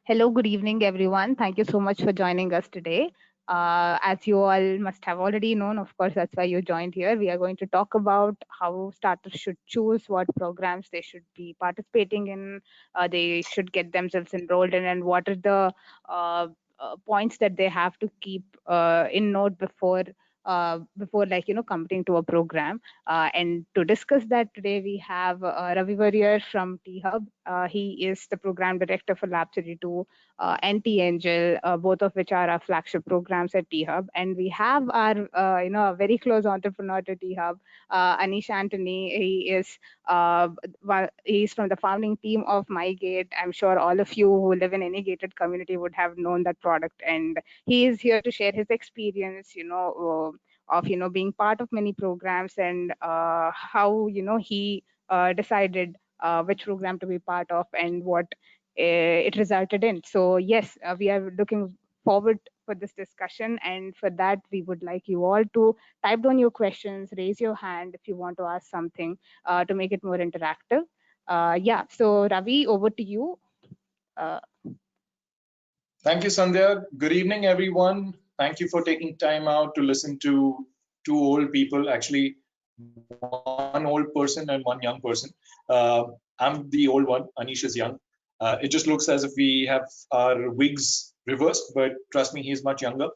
Hello, good evening, everyone. Thank you so much for joining us today. As you all must have already known, of course, that's why you joined here. We are going to talk about how starters should choose what programs they should be participating in, they should get themselves enrolled in, and what are the points that they have to keep in note before like committing to a program. And to discuss that today, we have Ravi Warrier from T-Hub. He is the program director for Lab 32 and T-Angel, both of which are our flagship programs at T-Hub. And we have our, a very close entrepreneur to T-Hub, Anish Anthony. He's from the founding team of MyGate. I'm sure all of you who live in any gated community would have known that product. And he is here to share his experience, of being part of many programs, and how he decided which program to be part of and what it resulted in. So yes, we are looking forward for this discussion, and for that we would like you all to type down your questions, raise your hand if you want to ask something, to make it more interactive. Yeah, so Ravi, over to you. Thank you, Sandhya. Good evening, everyone. Thank you for taking time out to listen to two old people, actually one old person and one young person. I'm the old one, Anish is young. It just looks as if we have our wigs reversed, but trust me, he's much younger.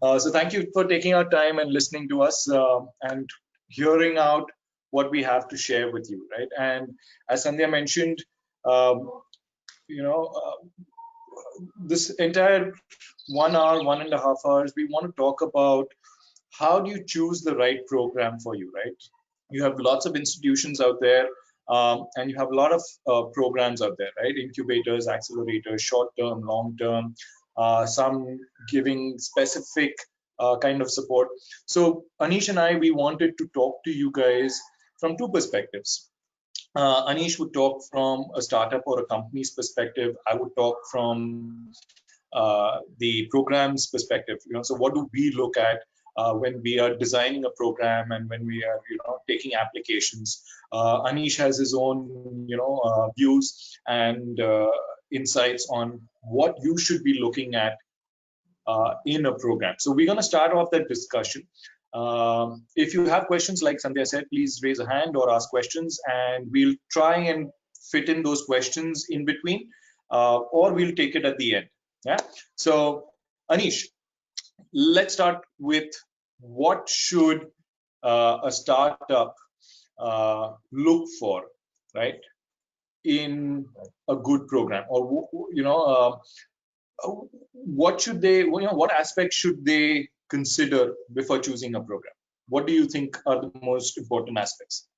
So thank you for taking our time and listening to us and hearing out what we have to share with you, right? And as Sandhya mentioned, this entire 1 hour, 1.5 hours, we want to talk about how do you choose the right program for you, right? You have lots of institutions out there, and you have a lot of programs out there, right? Incubators, accelerators, short term, long term, some giving specific kind of support. So Anish and I, we wanted to talk to you guys from two perspectives. Anish would talk from a startup or a company's perspective. I would talk from the program's perspective. So what do we look at when we are designing a program and when we are, taking applications? Anish has his own, views and insights on what you should be looking at in a program. So we're going to start off that discussion. If you have questions, like Sandhya said, please raise a hand or ask questions, and we'll try and fit in those questions in between, or we'll take it at the end. Yeah. So Anish, let's start with what should a startup look for, right, in a good program, or what should they, what aspects should they consider before choosing a program? What do you think are the most important aspects?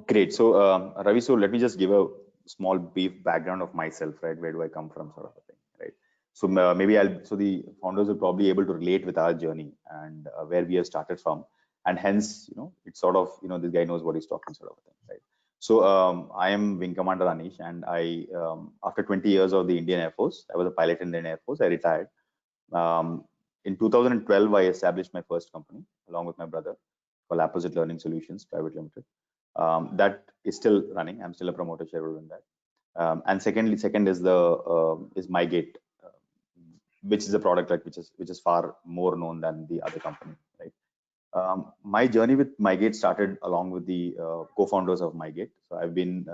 Great. So Ravi, so let me just give a small brief background of myself, right? Where do I come from, sort of a thing, right? So maybe so the founders will probably be able to relate with our journey and where we have started from, and hence, it's sort of, this guy knows what he's talking, sort of a thing, right? So I am Wing Commander Anish, and I, after 20 years of the Indian Air Force, I was a pilot in the Indian Air Force. I retired. In 2012, I established my first company along with my brother called Apposite Learning Solutions Private Limited. That is still running. I'm still a promoter shareholder in that. And second is is MyGate, which is a product like which is far more known than the other company, right? My journey with MyGate started along with the co-founders of MyGate. So I've been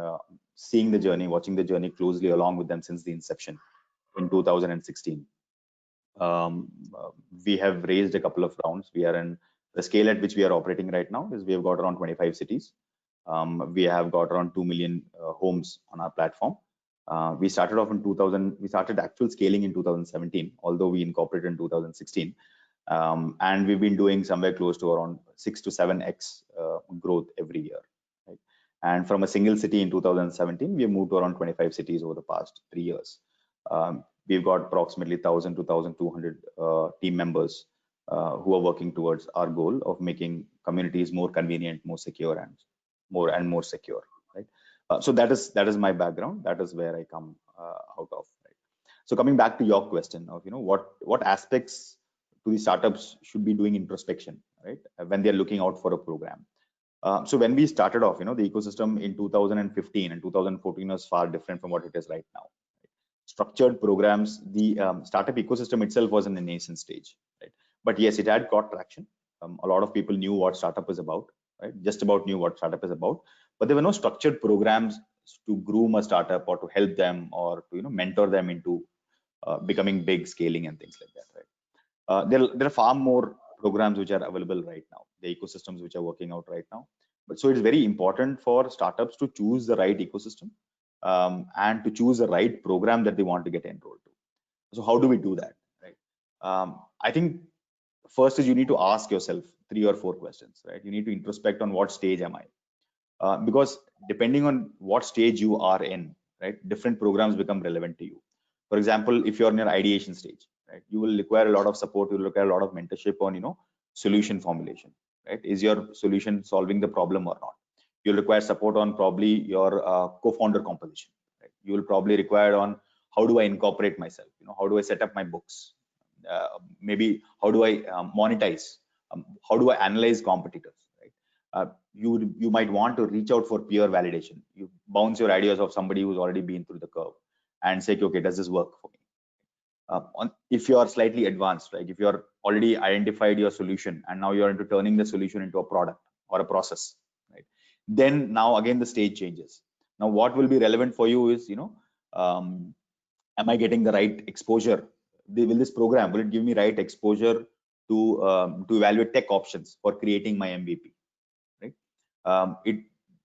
seeing the journey, watching the journey closely along with them since the inception in 2016. We have raised a couple of rounds. We are in the scale at which we are operating right now is we have got around 25 cities. We have got around 2 million homes on our platform. We started off in 2000. We started actual scaling in 2017, although we incorporated in 2016. And we've been doing somewhere close to around 6 to 7x growth every year. Right? And from a single city in 2017, we have moved to around 25 cities over the past 3 years. We've got approximately 1,000 to 1,200 team members who are working towards our goal of making communities more convenient, more secure, and more secure. Right. So that is my background. That is where I come out of. Right. So coming back to your question of what aspects to the startups should be doing introspection, right, when they're looking out for a program. So when we started off, the ecosystem in 2015 and 2014 was far different from what it is right now. structured programs, the startup ecosystem itself was in the nascent stage, right? But yes, it had got traction. A lot of people knew what startup is about, right? Just about knew what startup is about, but there were no structured programs to groom a startup or to help them or to mentor them into becoming big, scaling, and things like that, right? There are far more programs which are available right now, the ecosystems which are working out right now. But so it's very important for startups to choose the right ecosystem and to choose the right program that they want to get enrolled to. So how do we do that, right? I think first is you need to ask yourself 3 or 4 questions, right? You need to introspect on what stage am I, because depending on what stage you are in, right, different programs become relevant to you. For example, if you're in your ideation stage, right, you will require a lot of support, you will require a lot of mentorship on solution formulation, right? Is your solution solving the problem or not? You'll require support on probably your co-founder composition, right? You will probably require on how do I incorporate myself, how do I set up my books, maybe how do I monetize, how do I analyze competitors, right? You might want to reach out for peer validation. You bounce your ideas of somebody who's already been through the curve and say, okay, does this work for me? If you are slightly advanced, right? If you're already identified your solution and now you're into turning the solution into a product or a process, right? Then now again the stage changes. Now what will be relevant for you is, am I getting the right exposure? Will this program, will it give me right exposure to evaluate tech options for creating my MVP, right?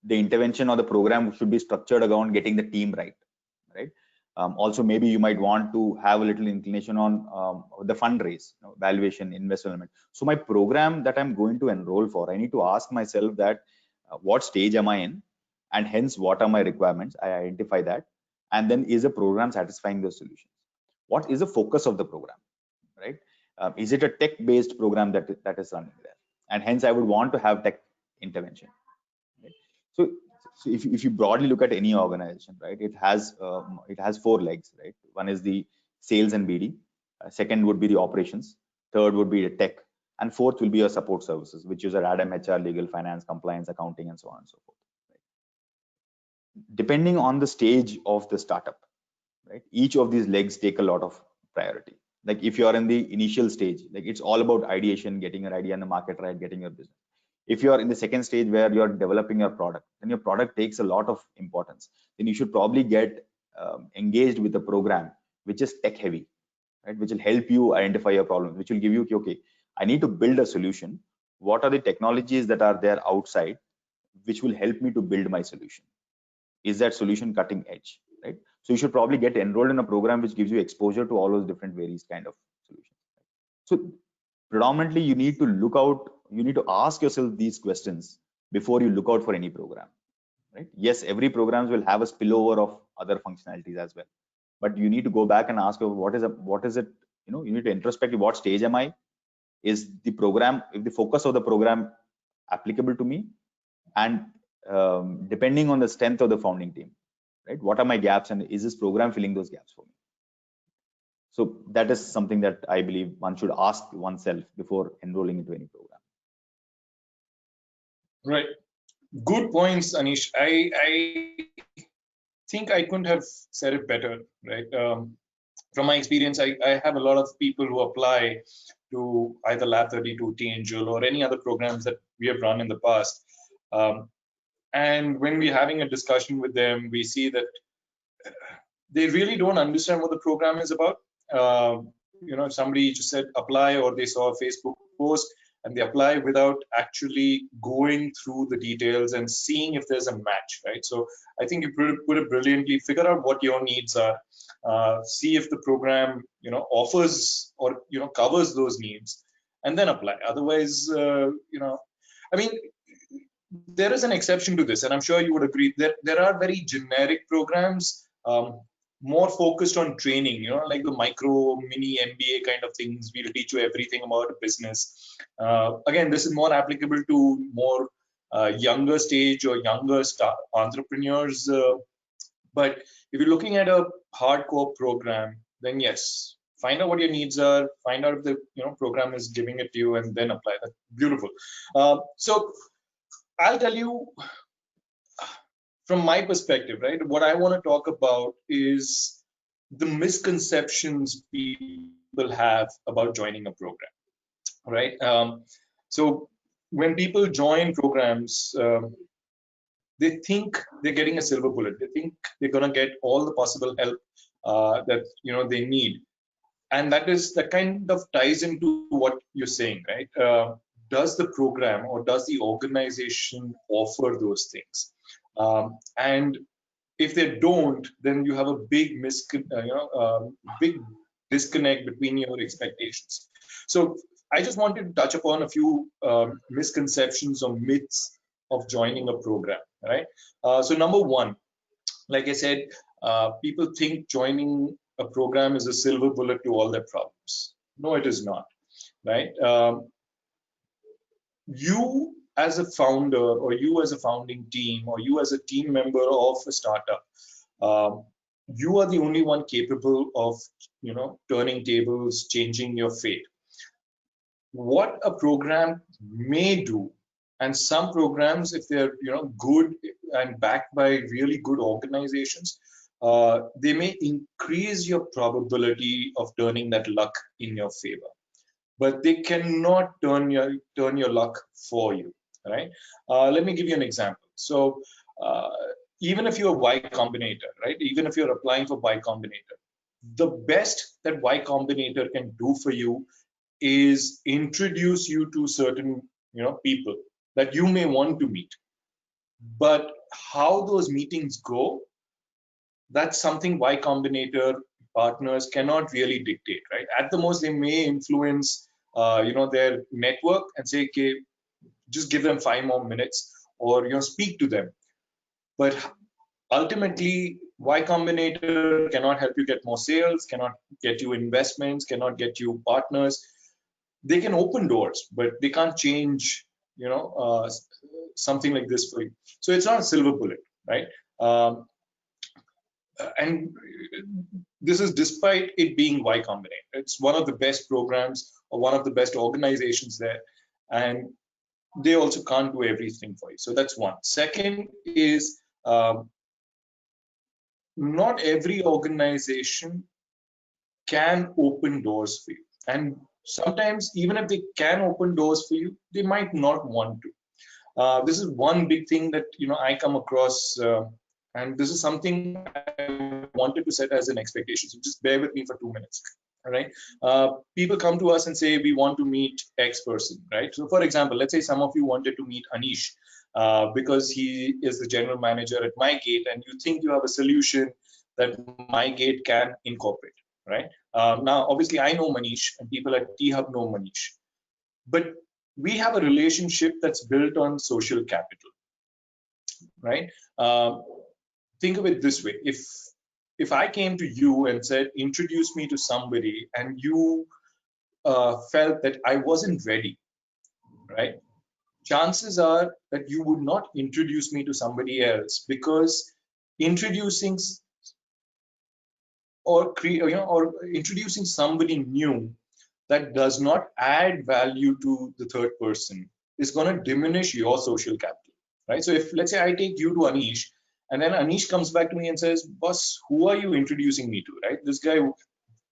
The intervention or the program should be structured around getting the team right, right? Also, maybe you might want to have a little inclination on the fundraise, valuation, investment. So my program that I'm going to enroll for, I need to ask myself that what stage am I in, and hence what are my requirements? I identify that, and then is the program satisfying those solutions? What is the focus of the program, right? Is it a tech-based program that is running there? And hence I would want to have tech intervention. Right? So if you broadly look at any organization, right, it has 4 legs, right? One is the sales and BD, second would be the operations, third would be the tech, and fourth will be your support services, which is Adam, HR, legal, finance, compliance, accounting, and so on and so forth. Right? Depending on the stage of the startup, right, each of these legs take a lot of priority. Like if you are in the initial stage, like it's all about ideation, getting your idea in the market right, getting your business. If you are in the second stage where you're developing your product, then your product takes a lot of importance. Then you should probably get engaged with a program which is tech heavy, right? Which will help you identify your problems, which will give you, okay, I need to build a solution. What are the technologies that are there outside which will help me to build my solution? Is that solution cutting edge, right? So you should probably get enrolled in a program which gives you exposure to all those different various kind of solutions. So predominantly you need to ask yourself these questions before you look out for any program, right? Yes, every programs will have a spillover of other functionalities as well, but you need to go back and ask what is it, you need to introspect, what stage am I? Is the program, if the focus of the program applicable to me? And depending on the strength of the founding team, right, what are my gaps, and is this program filling those gaps for me? So that is something that I believe one should ask oneself before enrolling into any program. Right. Good points, Anish. I think I couldn't have said it better, right? From my experience, I have a lot of people who apply to either Lab 32, T-Angel, or any other programs that we have run in the past. And when we're having a discussion with them, we see that they really don't understand what the program is about. If somebody just said apply, or they saw a Facebook post and they apply without actually going through the details and seeing if there's a match, right? So I think you put it brilliantly. Figure out what your needs are. See if the program, offers or covers those needs, and then apply. Otherwise, I mean, there is an exception to this, and I'm sure you would agree that there are very generic programs, more focused on training, like the micro mini MBA kind of things. We'll teach you everything about a business. Again, this is more applicable to more younger stage or younger entrepreneurs. But if you're looking at a hardcore program, then yes, find out what your needs are, find out if the program is giving it to you, and then apply that. Beautiful. So I'll tell you from my perspective, right? What I want to talk about is the misconceptions people have about joining a program, right? So when people join programs, they think they're getting a silver bullet. They think they're going to get all the possible help that they need, and that kind of ties into what you're saying, right? Does the program or does the organization offer those things? And if they don't, then you have a big disconnect between your expectations. So I just wanted to touch upon a few misconceptions or myths of joining a program, right? So number one, like I said, people think joining a program is a silver bullet to all their problems. No, it is not, right? You as a founder, or you as a founding team, or you as a team member of a startup, you are the only one capable of, turning tables, changing your fate. What a program may do, and some programs, if they're good and backed by really good organizations, they may increase your probability of turning that luck in your favor, but they cannot turn your luck for you, right? Let me give you an example. So even if you're Y Combinator, right? Even if you're applying for Y Combinator, the best that Y Combinator can do for you is introduce you to certain people that you may want to meet. But how those meetings go, that's something Y Combinator partners cannot really dictate, right? At the most, they may influence their network and say, okay, just give them 5 more minutes, or speak to them. But ultimately, Y Combinator cannot help you get more sales, cannot get you investments, cannot get you partners. They can open doors, but they can't change, something like this for you. So it's not a silver bullet, right? And this is despite it being Y Combinator. It's one of the best programs or one of the best organizations there, and they also can't do everything for you. So that's one. Second is, not every organization can open doors for you, and sometimes even if they can open doors for you, they might not want to. This is one big thing that I come across, and this is something I wanted to set as an expectation. So just bear with me for 2 minutes. All right. People come to us and say we want to meet X person, right? So for example, let's say some of you wanted to meet Anish because he is the general manager at MyGate, and you think you have a solution that MyGate can incorporate, right? Now, obviously, I know Manish, and people at T Hub know Manish, but we have a relationship that's built on social capital, right? Think of it this way: if I came to you and said, introduce me to somebody, and you felt that I wasn't ready, right? Chances are that you would not introduce me to somebody else, because introducing or introducing somebody new that does not add value to the third person is going to diminish your social capital, right? So if, let's say, I take you to Anish, and then Anish comes back to me and says, boss, who are you introducing me to, right? This guy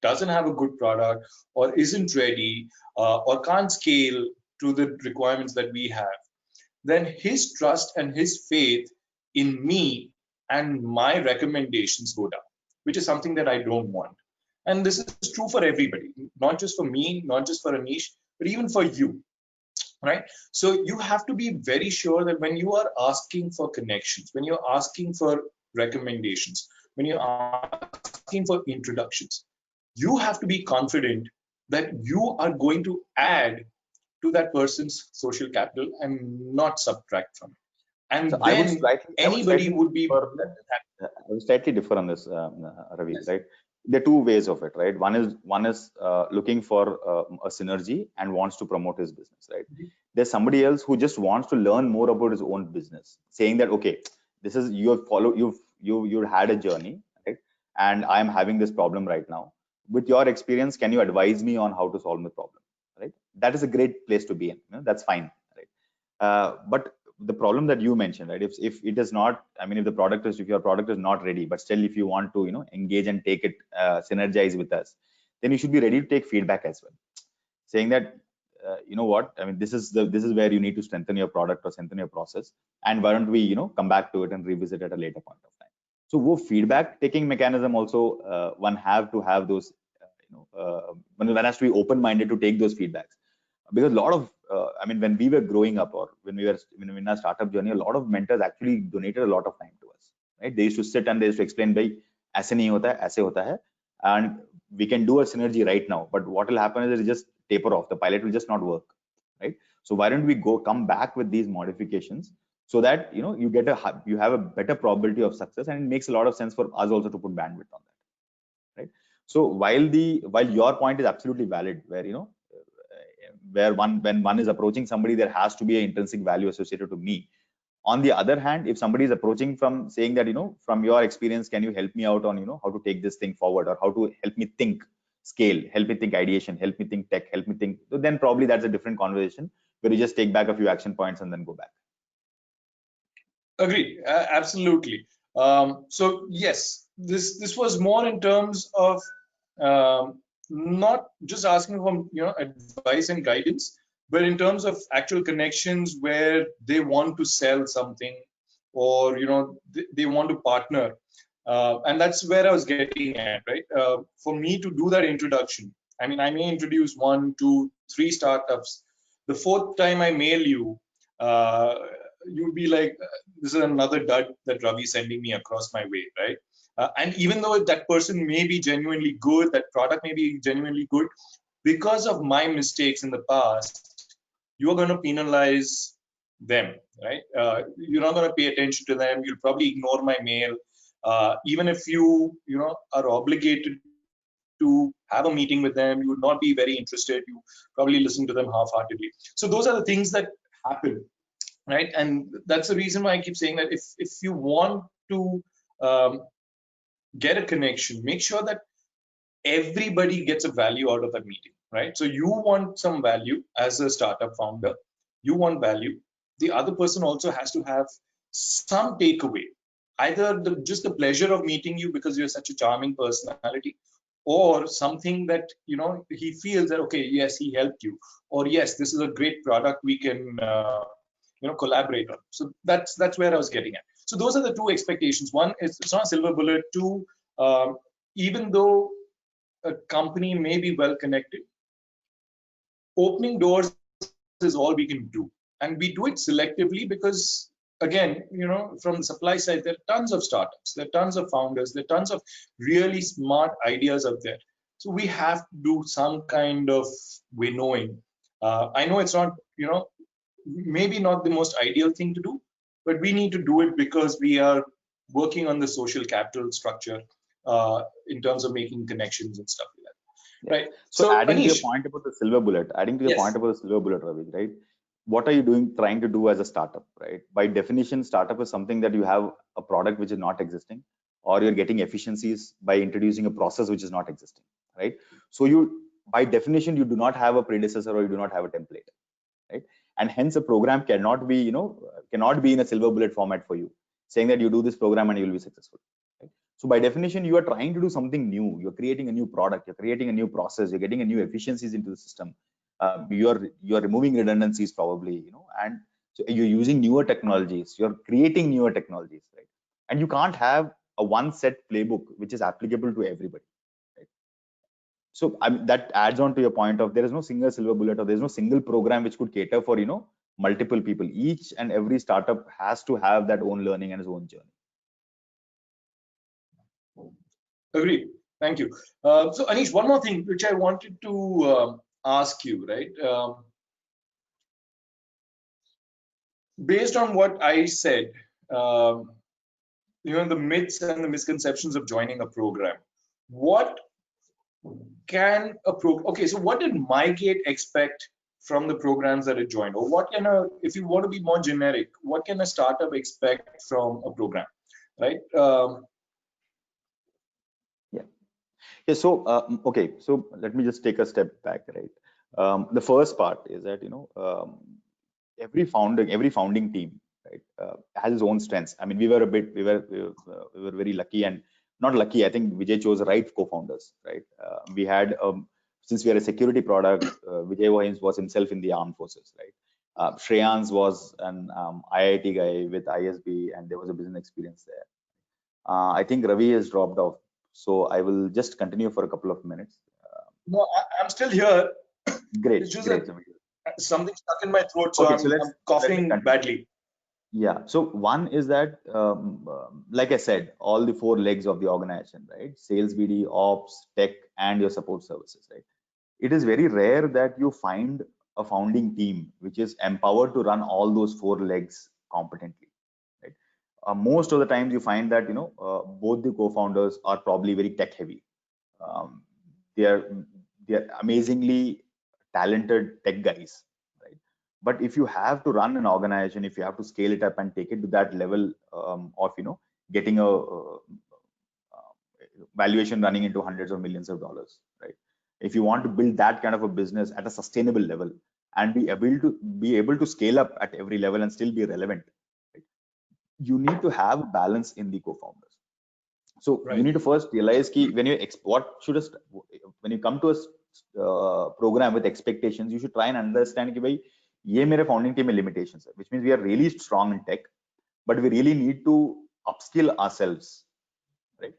doesn't have a good product, or isn't ready, or can't scale to the requirements that we have, then his trust and his faith in me and my recommendations go down, which is something that I don't want. And this is true for everybody, not just for me, not just for Anish, but even for you, right? So you have to be very sure that when you are asking for connections, when you're asking for recommendations, when you're asking for introductions, you have to be confident that you are going to add to that person's social capital and not subtract from it. And So then anybody would be I would slightly differ on this, Ravi. Yes. Right? There are two ways of it, right? One is looking for a synergy and wants to promote his business, right? Mm-hmm. There's somebody else who just wants to learn more about his own business, saying that, okay, this is you've had a journey, right? And I'm having this problem right now. With your experience, can you advise me on how to solve the problem, right? That is a great place to be in. That's fine, right? But the problem that you mentioned, right? If it is not, I mean, if the product is, if your product is not ready, but still if you want to, engage and take it, synergize with us, then you should be ready to take feedback as well, saying that, you know what, I mean, this is where you need to strengthen your product or strengthen your process, and why don't we, come back to it and revisit at a later point of time. So wo feedback taking mechanism also, one have to have those, one has to be open-minded to take those feedbacks, because a lot of, I mean, when we were growing up, or when we were in our startup journey, a lot of mentors actually donated a lot of time to us, right? They used to sit and they used to explain, bhai, aise nahi hota hai, aise hota hai, and we can do a synergy right now, but what will happen is it just taper off. The pilot will just not work, right? So why don't we come back with these modifications, so that you have a better probability of success, and it makes a lot of sense for us also to put bandwidth on that, right? So while your point is absolutely valid, where when one is approaching somebody, there has to be an intrinsic value associated to me. On the other hand, if somebody is approaching from saying that, from your experience, can you help me out on, how to take this thing forward, or how to help me think scale, help me think ideation, help me think tech, help me think, then probably that's a different conversation, where you just take back a few action points and then go back. Agreed. Absolutely. So yes, this was more in terms of not just asking for advice and guidance, but in terms of actual connections where they want to sell something, or they want to partner, and that's where I was getting at, right? For me to do that introduction, I mean, I may introduce 1, 2, 3 startups. The fourth time I mail you, you'd be like, this is another dud that Ravi is sending me across my way, right? And even though that person may be genuinely good, that product may be genuinely good, because of my mistakes in the past, you are going to penalize them, right? You're not going to pay attention to them. You'll probably ignore my mail. Even if you are obligated to have a meeting with them, you would not be very interested. You probably listen to them half-heartedly. So those are the things that happen, right? And that's the reason why I keep saying that if you want to get a connection, make sure that everybody gets a value out of that meeting, right? So you want some value as a startup founder, you want value. The other person also has to have some takeaway, either just the pleasure of meeting you because you're such a charming personality, or something that he feels that, okay, yes, he helped you, or yes, this is a great product we can collaborate on. So that's where I was getting at. So those are the two expectations. One is, it's not a silver bullet. Two, even though a company may be well connected, opening doors is all we can do, and we do it selectively, because again, from the supply side, there are tons of startups, there are tons of founders, there are tons of really smart ideas out there. So we have to do some kind of winnowing. I know it's not, maybe not the most ideal thing to do, but we need to do it because we are working on the social capital structure in terms of making connections and stuff like that. Yeah. Right. So adding Anish, to your point about the silver bullet, Ravi, right? What are you trying to do as a startup, right? By definition, startup is something that you have a product which is not existing, or you're getting efficiencies by introducing a process which is not existing, right? So by definition, you do not have a predecessor, or you do not have a template, right? And hence a program cannot be, cannot be in a silver bullet format for you, saying that you do this program and you will be successful. Right? So by definition, you are trying to do something new. You're creating a new product. You're creating a new process. You're getting a new efficiencies into the system. You're removing redundancies probably, and so you're using newer technologies. You're creating newer technologies, right? And you can't have a one set playbook which is applicable to everybody. So that adds on to your point of, there is no single silver bullet, or there's no single program which could cater for multiple people. Each and every startup has to have that own learning and its own journey. Agreed. Thank you. So Anish, one more thing which I wanted to ask you, right? Based on what I said, the myths and the misconceptions of joining a program, what can okay, so what did MyGate expect from the programs that it joined? Or what can if you want to be more generic, what can a startup expect from a program, right? Yeah. So, okay. So let me just take a step back, right? The first part is that, every founding team right, has its own strengths. I mean, we were very lucky, and not lucky. I think Vijay chose the right co-founders, right? We had since we are a security product, Vijay was himself in the armed forces, right? Shreyans was an IIT guy with ISB, and there was a business experience there. I think Ravi has dropped off, so I will just continue for a couple of minutes. No, I'm still here. Great, It's just great. something stuck in my throat, so Okay, I'm coughing badly. Yeah. So one is that, like I said, all the four legs of the organization, right? Sales, BD, ops, tech, and your support services, right? It is very rare that you find a founding team which is empowered to run all those four legs competently, right? Most of the times you find that, both the co-founders are probably very tech heavy. Um, they are amazingly talented tech guys, right? But if you have to run an organization, if you have to scale it up and take it to that level of getting a valuation running into hundreds of millions of dollars, right? If you want to build that kind of a business at a sustainable level and be able to scale up at every level and still be relevant, right? You need to have a balance in the co-founders. So you need to first realize when you come to a program with expectations, you should try and understand that ये मेरे founding team में limitations है, which means we are really strong in tech, but we really need to upskill ourselves, right?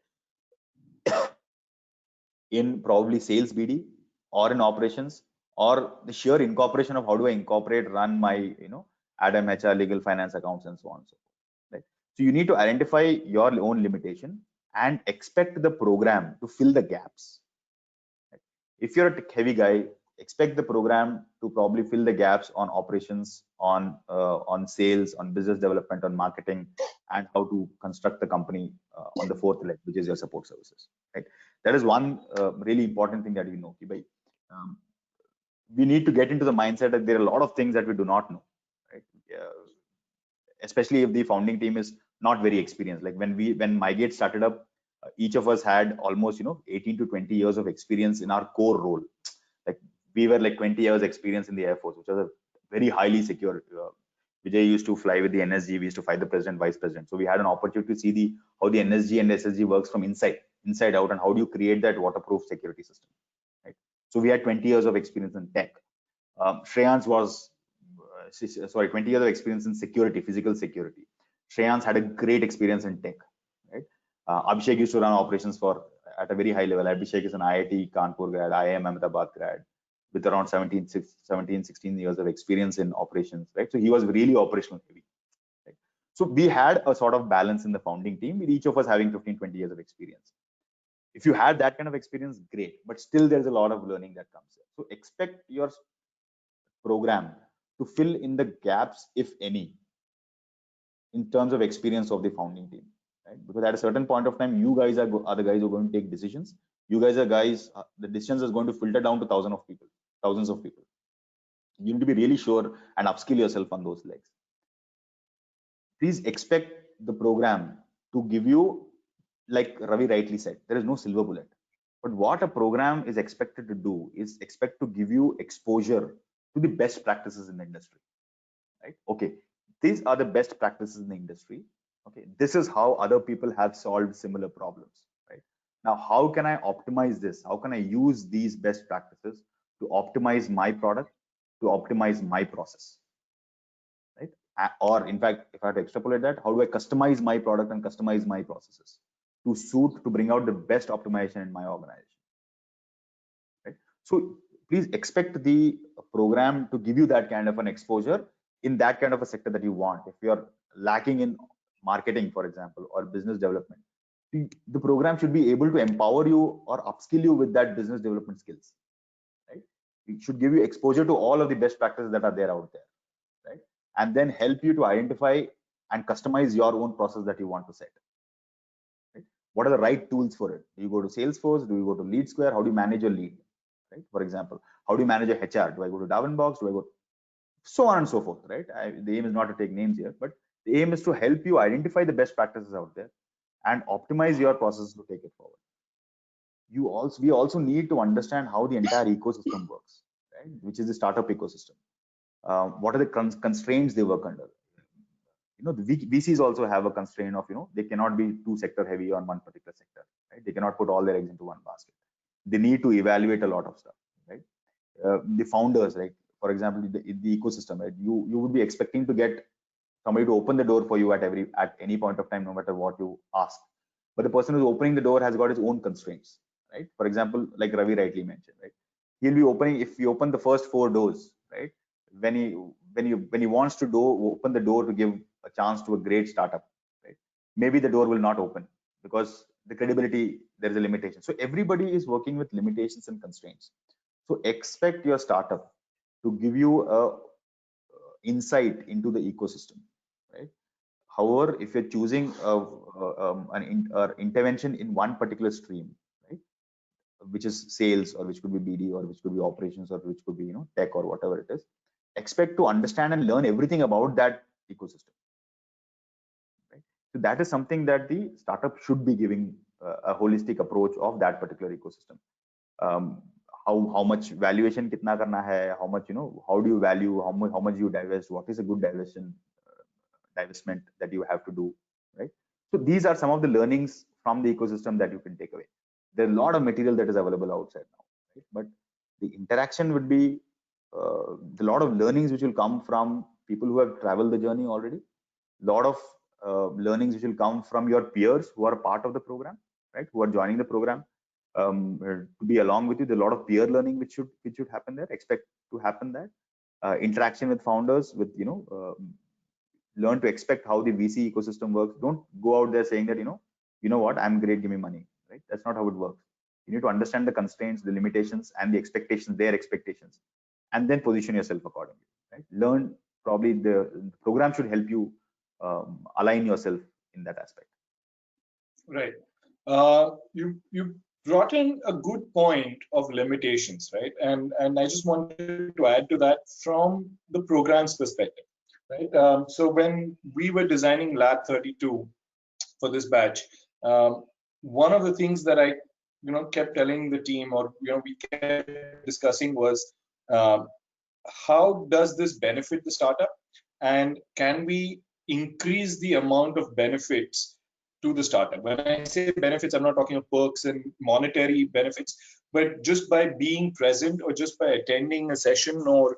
In probably sales BD or in operations, or the sheer incorporation of how do I run my Adam HR, legal, finance, accounts, and so on and so forth, right? So you need to identify your own limitation and expect the program to fill the gaps. Right? If you're a tech heavy guy, expect the program to probably fill the gaps on operations, on sales, on business development, on marketing, and how to construct the company on the fourth leg, which is your support services. Right? That is one really important thing that we know. We need to get into the mindset that there are a lot of things that we do not know. Right? Especially if the founding team is not very experienced. Like when MyGate started up, each of us had almost 18 to 20 years of experience in our core role. Like we were like 20 years experience in the Air Force, which was a very highly secure. Vijay used to fly with the NSG. We used to fight the president, vice president. So we had an opportunity to see how the NSG and SSG works from inside out, and how do you create that waterproof security system. Right? So we had 20 years of experience in tech. Shreyans was 20 years of experience in security, physical security. Shreyans had a great experience in tech. Right? Abhishek used to run operations at a very high level. Abhishek is an IIT Kanpur grad, IIM Ahmedabad grad, with around 16 years of experience in operations, right? So he was really operational heavy. Right? So we had a sort of balance in the founding team, with each of us having 15, 20 years of experience. If you had that kind of experience, great, but still there's a lot of learning that comes in. So expect your program to fill in the gaps, if any, in terms of experience of the founding team, right? Because at a certain point of time, you guys are the guys who are going to take decisions. You guys are guys, the decisions is going to filter down to thousands of people. You need to be really sure and upskill yourself on those legs. Please expect the program to give you, like Ravi rightly said, there is no silver bullet. But what a program is expected to do is expect to give you exposure to the best practices in the industry, right? Okay, these are the best practices in the industry. Okay, this is how other people have solved similar problems, right? Now, how can I optimize this? How can I use these best practices to optimize my product, to optimize my process, right? Or in fact, if I have to extrapolate that, how do I customize my product and customize my processes to bring out the best optimization in my organization, right? So please expect the program to give you that kind of an exposure in that kind of a sector that you want. If you're lacking in marketing, for example, or business development, the program should be able to empower you or upskill you with that business development skills, right? It should give you exposure to all of the best practices that are there out there, right? And then help you to identify and customize your own process that you want to set. Right? What are the right tools for it? Do you go to Salesforce? Do you go to Lead Square? How do you manage your lead? Right? For example, how do you manage your HR? Do I go to Darwinbox? Do I go so on and so forth? Right? The aim is not to take names here, but the aim is to help you identify the best practices out there and optimize your process to take it forward. We also need to understand how the entire ecosystem works, right? Which is the startup ecosystem. What are the constraints they work under? the VCs also have a constraint of, they cannot be too sector heavy on one particular sector, right? They cannot put all their eggs into one basket. They need to evaluate a lot of stuff, right? The founders, right? For example, the ecosystem, right? You would be expecting to get somebody to open the door for you at any point of time, no matter what you ask. But the person who's opening the door has got his own constraints, right? For example, like Ravi rightly mentioned, right? He'll be opening, if you open the first 4 doors, right? When he wants to open the door to give a chance to a great startup, right? Maybe the door will not open because the credibility, there is a limitation. So everybody is working with limitations and constraints. So expect your startup to give you a insight into the ecosystem, right? However, if you're choosing an intervention in one particular stream, right, which is sales, or which could be BD, or which could be operations, or which could be tech, or whatever it is, expect to understand and learn everything about that ecosystem, right? So that is something that the startup should be giving a holistic approach of that particular ecosystem. How much valuation kitna karna hai, how much, how do you value, how much you divest, what is a good divestment that you have to do, right? So these are some of the learnings from the ecosystem that you can take away. There's a lot of material that is available outside now, right? But the interaction would be the lot of learnings which will come from people who have traveled the journey already. Lot of learnings which will come from your peers who are part of the program, right? Who are joining the program to be along with you. There's a lot of peer learning which should happen there. Expect to happen there. Interaction with founders, with learn to expect how the VC ecosystem works. Don't go out there saying that you know what, I'm great, give me money, right? That's not how it works. You need to understand the constraints, the limitations, and the expectations, their expectations, and then position yourself accordingly, right? Learn, probably the program should help you align yourself in that aspect. Right. You brought in a good point of limitations, right? And I just wanted to add to that from the program's perspective, right? So when we were designing Lab 32 for this batch, one of the things that I kept telling the team, or we kept discussing, was how does this benefit the startup, and can we increase the amount of benefits to the startup? When I say benefits, I'm not talking of perks and monetary benefits, but just by being present, or just by attending a session, or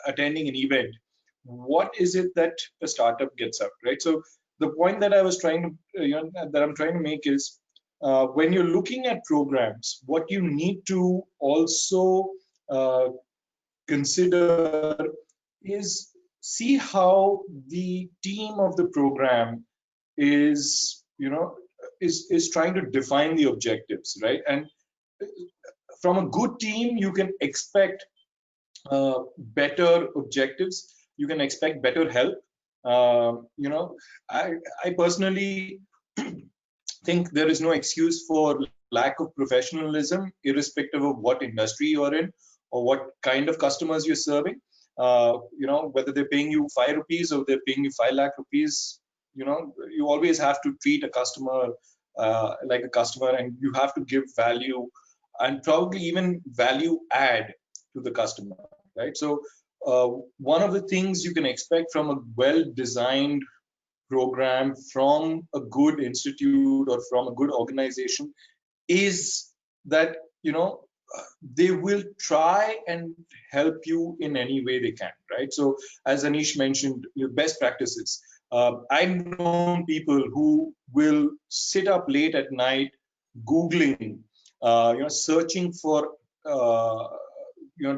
attending an event, what is it that a startup gets out, right? So the point that I was trying to that I'm trying to make is, when you're looking at programs, what you need to also consider is see how the team of the program is is trying to define the objectives, right? And from a good team, you can expect better objectives, you can expect better help. I personally think there is no excuse for lack of professionalism, irrespective of what industry you're in or what kind of customers you're serving. Whether they're paying you 5 rupees or they're paying you 5 lakh rupees, you always have to treat a customer like a customer, and you have to give value, and probably even value add to the customer, right? So one of the things you can expect from a well-designed program, from a good institute or from a good organization, is that they will try and help you in any way they can, right? So as Anish mentioned, your best practices. I've known people who will sit up late at night Googling, searching for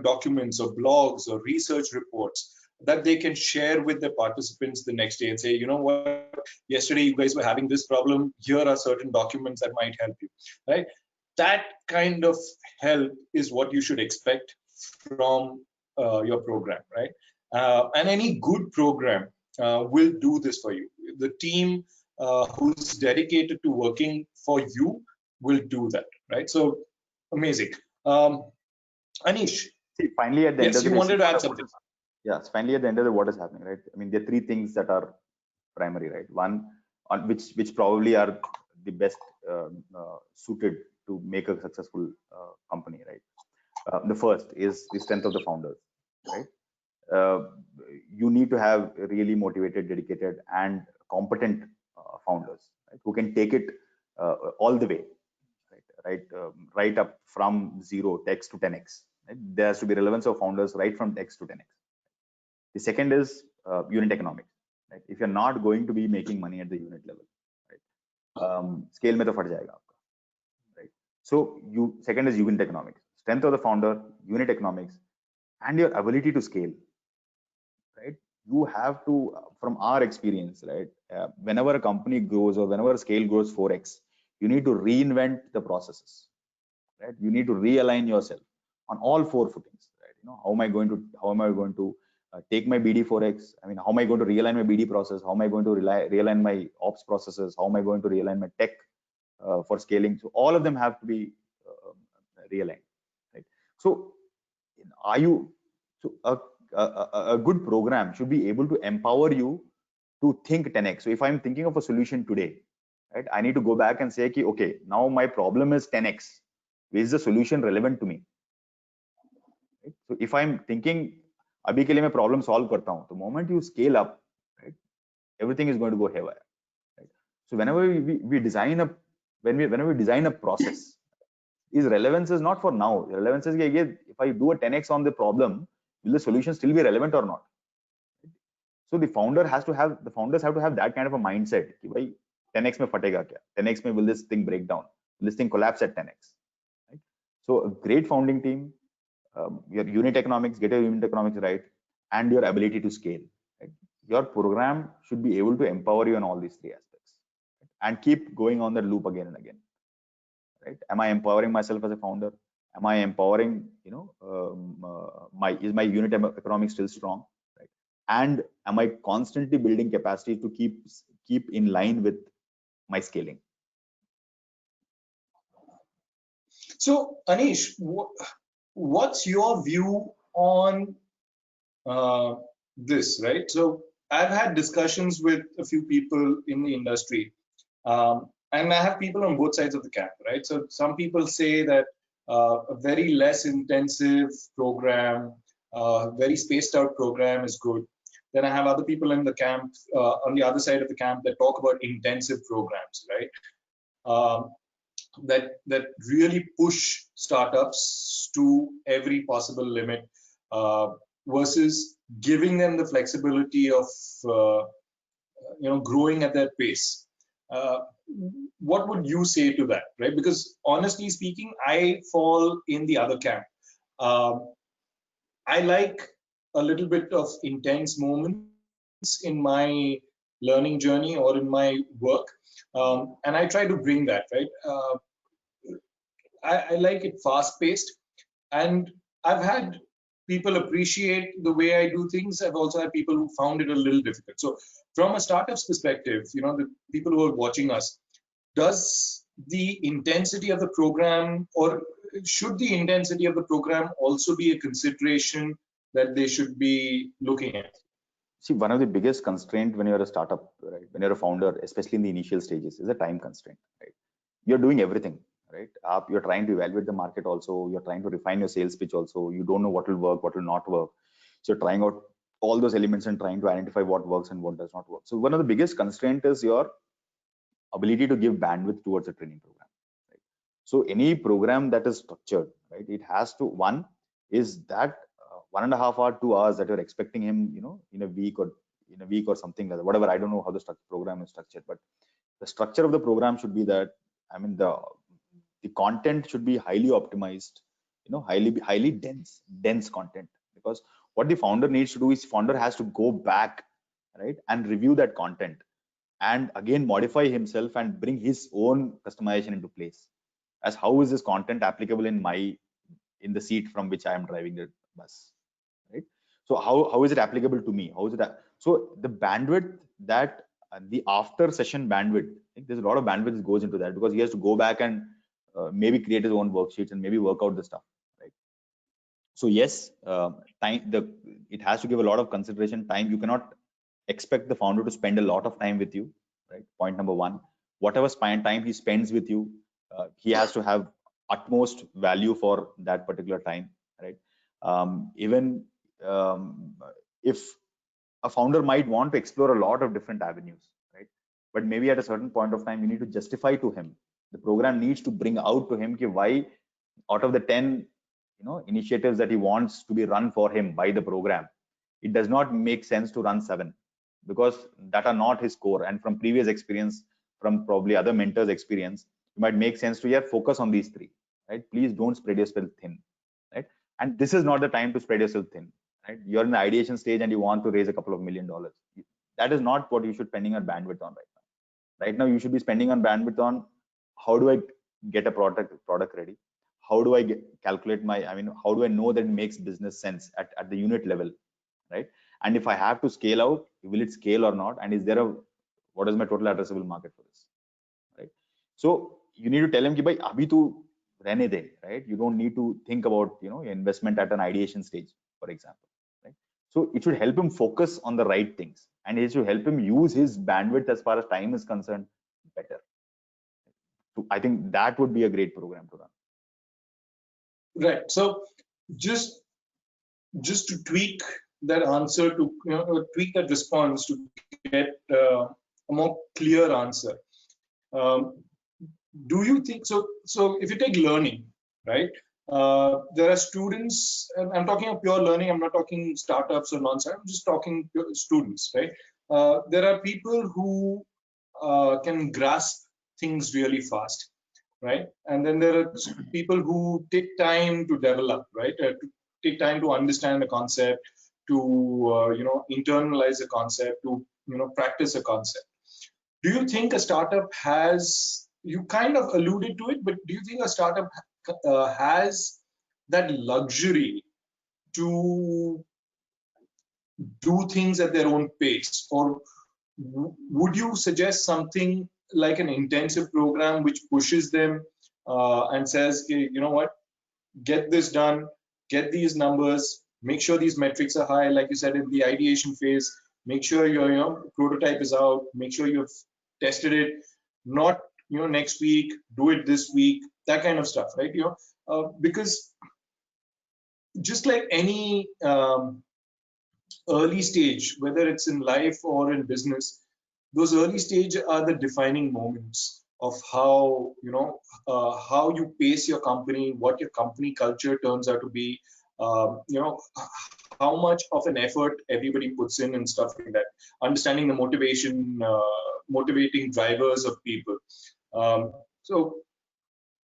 documents or blogs or research reports that they can share with their participants the next day, and say, what, yesterday you guys were having this problem, here are certain documents that might help you, right? That kind of help is what you should expect from your program, right? And any good program will do this for you. The team who's dedicated to working for you will do that, right? So amazing. Anish, See, finally at the end yes, of the you day, wanted to add something. Yes, finally at the end of the, what is happening, right? I mean, there are 3 things that are primary, right? One, on which probably are the best suited to make a successful company, right? The first is the strength of the founders, right? you need to have really motivated, dedicated, and competent founders, right, who can take it all the way, right up from 0x to 10x. Right? There has to be relevance of founders right from x to 10x. The second is unit economics. Right? If you're not going to be making money at the unit level, right, scale में तो फट जाएगा आपका, right? So second is unit economics, strength of the founder, unit economics, and your ability to scale. Right? You have to, from our experience, right? Whenever a company grows or whenever a scale grows 4x, you need to reinvent the processes. Right? You need to realign yourself on all four footings. Right? You know, how am I going to take my BD 4x? I mean, how am I going to realign my BD process? How am I going to realign my ops processes? How am I going to realign my tech for scaling? So all of them have to be realigned. Right? So, are you so a good program should be able to empower you to think 10x. So if I'm thinking of a solution today, right, I need to go back and say, okay, now my problem is 10x. Is the solution relevant to me? Right? So if I'm thinking, abhi ke liye main problem solve karta hu, the moment you scale up, right, everything is going to go haywire. Right? So whenever we design a process, is relevance is not for now. The relevance is if I do a 10x on the problem, will the solution still be relevant or not? So the founders have to have that kind of a mindset. Ki bhai, 10x mein fatega kya? 10x mein will this thing break down? Will this thing collapse at 10x? Right? So a great founding team, your unit economics, get your unit economics right, and your ability to scale. Right? Your program should be able to empower you on all these three aspects, right? And keep going on that loop again and again. Right? Am I empowering myself as a founder? Am I empowering, is my unit economics still strong? Right? And am I constantly building capacity to keep in line with my scaling? So, Anish, what's your view on this, right? So, I've had discussions with a few people in the industry, and I have people on both sides of the camp, right? So, some people say that a very less intensive program, very spaced out program is good. Then I have other people in the camp, on the other side of the camp, that talk about intensive programs, right? That really push startups to every possible limit, versus giving them the flexibility of growing at that pace. What would you say to that, right? Because honestly speaking, I fall in the other camp. I like a little bit of intense moments in my learning journey or in my work, and I try to bring that, right? I like it fast-paced, and I've had people appreciate the way I do things. I've also had people who found it a little difficult. So, from a startup's perspective, the people who are watching us, does the intensity of the program, or should the intensity of the program also be a consideration that they should be looking at? See, one of the biggest constraint when you're a startup, right, when you're a founder, especially in the initial stages, is a time constraint, right? You're doing everything, right? You're trying to evaluate the market also, you're trying to refine your sales pitch also, you don't know what will work, what will not work. So you're trying out all those elements and trying to identify what works and what does not work. So one of the biggest constraint is your ability to give bandwidth towards a training program, right? So any program that is structured, right, it has to, one is that 1.5 hour, 2 hours that you're expecting him, in a week or something like that, whatever. I don't know how the program is structured, but the structure of the program should be that, I mean, the content should be highly optimized, highly dense content, because what the founder needs to do is founder has to go back, right, and review that content and again modify himself and bring his own customization into place, as how is this content applicable in the seat from which I am driving the bus, right? So how is it applicable to me? How is it? So the bandwidth that the after session bandwidth, I think there's a lot of bandwidth that goes into that, because he has to go back and maybe create his own worksheets and maybe work out the stuff, right? So yes, it has to give a lot of consideration. Time, you cannot expect the founder to spend a lot of time with you, right? Point number one. Whatever time he spends with you, he has to have utmost value for that particular time, right? Even if a founder might want to explore a lot of different avenues, right? But maybe at a certain point of time, you need to justify to him. The program needs to bring out to him why, out of the 10, initiatives that he wants to be run for him by the program, it does not make sense to run 7, because that are not his core. And from previous experience, from probably other mentors' experience, it might make sense to focus on these 3, right? Please don't spread yourself thin, right? And this is not the time to spread yourself thin, right? You're in the ideation stage and you want to raise a couple of $1 million. That is not what you should spending on bandwidth on right now. Right now, you should be spending on bandwidth on how do I get a product ready? How do I calculate how do I know that it makes business sense at the unit level, right? And if I have to scale out, will it scale or not? And is there what is my total addressable market for this, right? So you need to tell him, bhai, abhi tu rehne de, right? You don't need to think about, investment at an ideation stage, for example, right? So it should help him focus on the right things, and it should help him use his bandwidth as far as time is concerned better. So I think that would be a great program to run. Right. So just to tweak that answer, to tweak that response to get a more clear answer. Do you think so? So if you take learning, right? There are students, and I'm talking of pure learning. I'm not talking startups or non-startups. I'm just talking students, right? There are people who can grasp things really fast, right? And then there are people who take time to develop, right? To take time to understand the concept, to internalize a concept, to practice a concept. Do you think a startup has, you kind of alluded to it, but do you think a startup has that luxury to do things at their own pace? Or would you suggest something like an intensive program which pushes them and says, okay, you know what, get this done, get these numbers, make sure these metrics are high, like you said, in the ideation phase, make sure your prototype is out, make sure you've tested it, not next week, do it this week, that kind of stuff, right? Because just like any early stage, whether it's in life or in business, those early stage are the defining moments of how how you pace your company, what your company culture turns out to be, how much of an effort everybody puts in and stuff like that. Understanding the motivating drivers of people. So,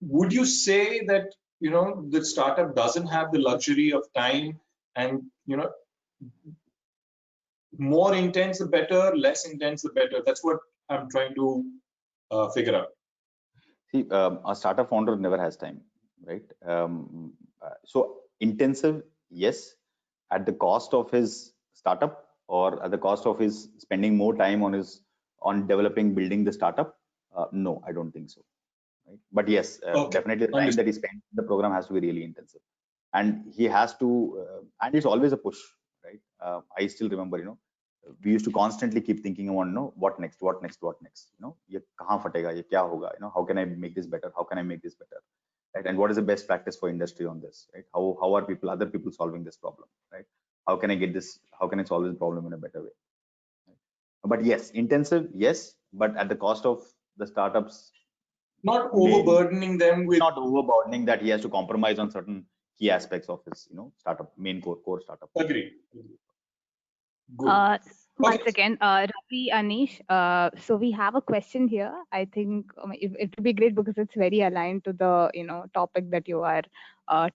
would you say that the startup doesn't have the luxury of time, and more intense the better, less intense the better? That's what I'm trying to figure out. See, a startup founder never has time, right? So intensive, yes, at the cost of his startup, or at the cost of his spending more time on developing, building the startup. No, I don't think so. Right? But yes, Okay. definitely the time that he spends in the program has to be really intensive, and he has to, and it's always a push, right? I still remember, we used to constantly keep thinking on, what next, what next, what next, ye kahan fatega, ye kya hoga, how can I make this better, how can I make this better, right? And what is the best practice for industry on this, right? How are other people solving this problem, right? How can I get this, how can I solve this problem in a better way, right? But yes, intensive, yes, but at the cost of the startups, not overburdening them with, not overburdening that he has to compromise on certain key aspects of his startup, main core startup. Agree. Good. Once again, Ravi, Anish, so we have a question here. I think it would be great because it's very aligned to the topic that you are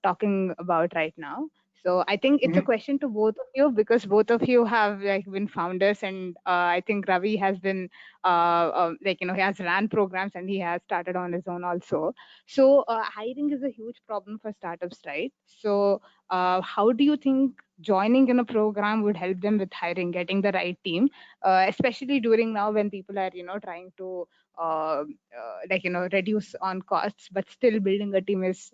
talking about right now. So I think it's a question to both of you, because both of you have been founders, and I think Ravi has been he has ran programs and he has started on his own also. So hiring is a huge problem for startups, right? So how do you think joining in a program would help them with hiring, getting the right team, especially during now when people are trying to reduce on costs, but still building a team is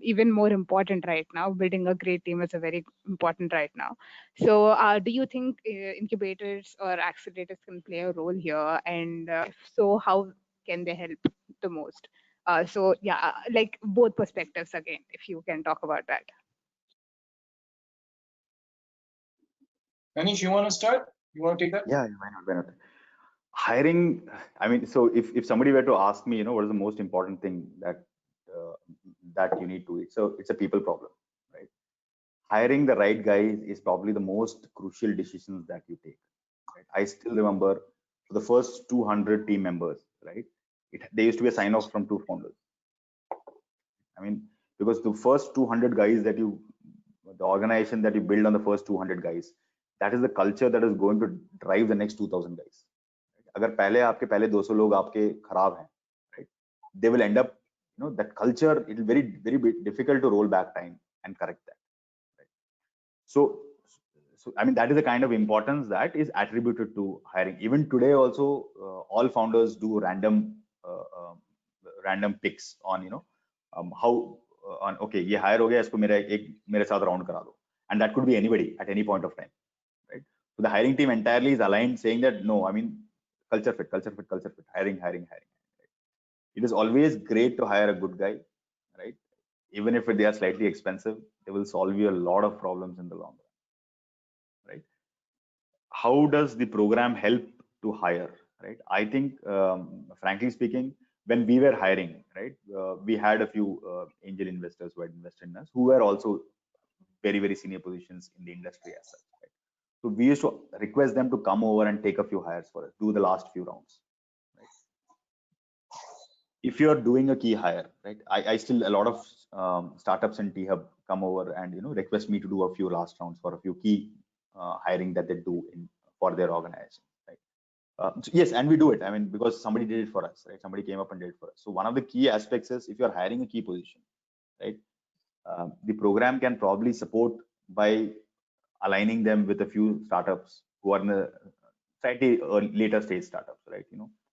even more important right now. Building a great team is a very important right now. So do you think incubators or accelerators can play a role here, and so how can they help the most? So yeah, like both perspectives again, if you can talk about that. Anish, you want to start? You want to take that? Yeah, why not? Why not? Hiring, I mean, so if somebody were to ask me, what is the most important thing uh, that you need to, it's a people problem, right? Hiring the right guys is probably the most crucial decisions that you take. Right? I still remember for the first 200 team members, right? There used to be a sign off from two founders. I mean, because the first 200 guys the organization that you build on the first 200 guys, that is the culture that is going to drive the next 2000 guys. अगर पहले आपके पहले 200 लोग आपके खराब हैं, right? They will end up, that culture. It will very difficult to roll back time and correct that. Right? So I mean that is the kind of importance that is attributed to hiring. Even today also, all founders do random picks on how on okay ये hire हो गया इसको मेरे साथ round करा दो, and that could be anybody at any point of time, right? So the hiring team entirely is aligned saying that no, I mean culture fit, hiring. Right? It is always great to hire a good guy, right? Even if they are slightly expensive, they will solve you a lot of problems in the long run, right? How does the program help to hire, right? I think, frankly speaking, when we were hiring, right, we had a few angel investors who had invested in us, who were also very senior positions in the industry as such. Right? So we used to request them to come over and take a few hires for us, do the last few rounds. Right? If you're doing a key hire, right? I still, a lot of startups in T Hub come over and request me to do a few last rounds for a few key hiring that they do for their organization. Right? So yes, and we do it. I mean, because somebody did it for us, right? Somebody came up and did it for us. So one of the key aspects is if you're hiring a key position, right? The program can probably support by aligning them with a few startups who are in a slightly later stage startups, right?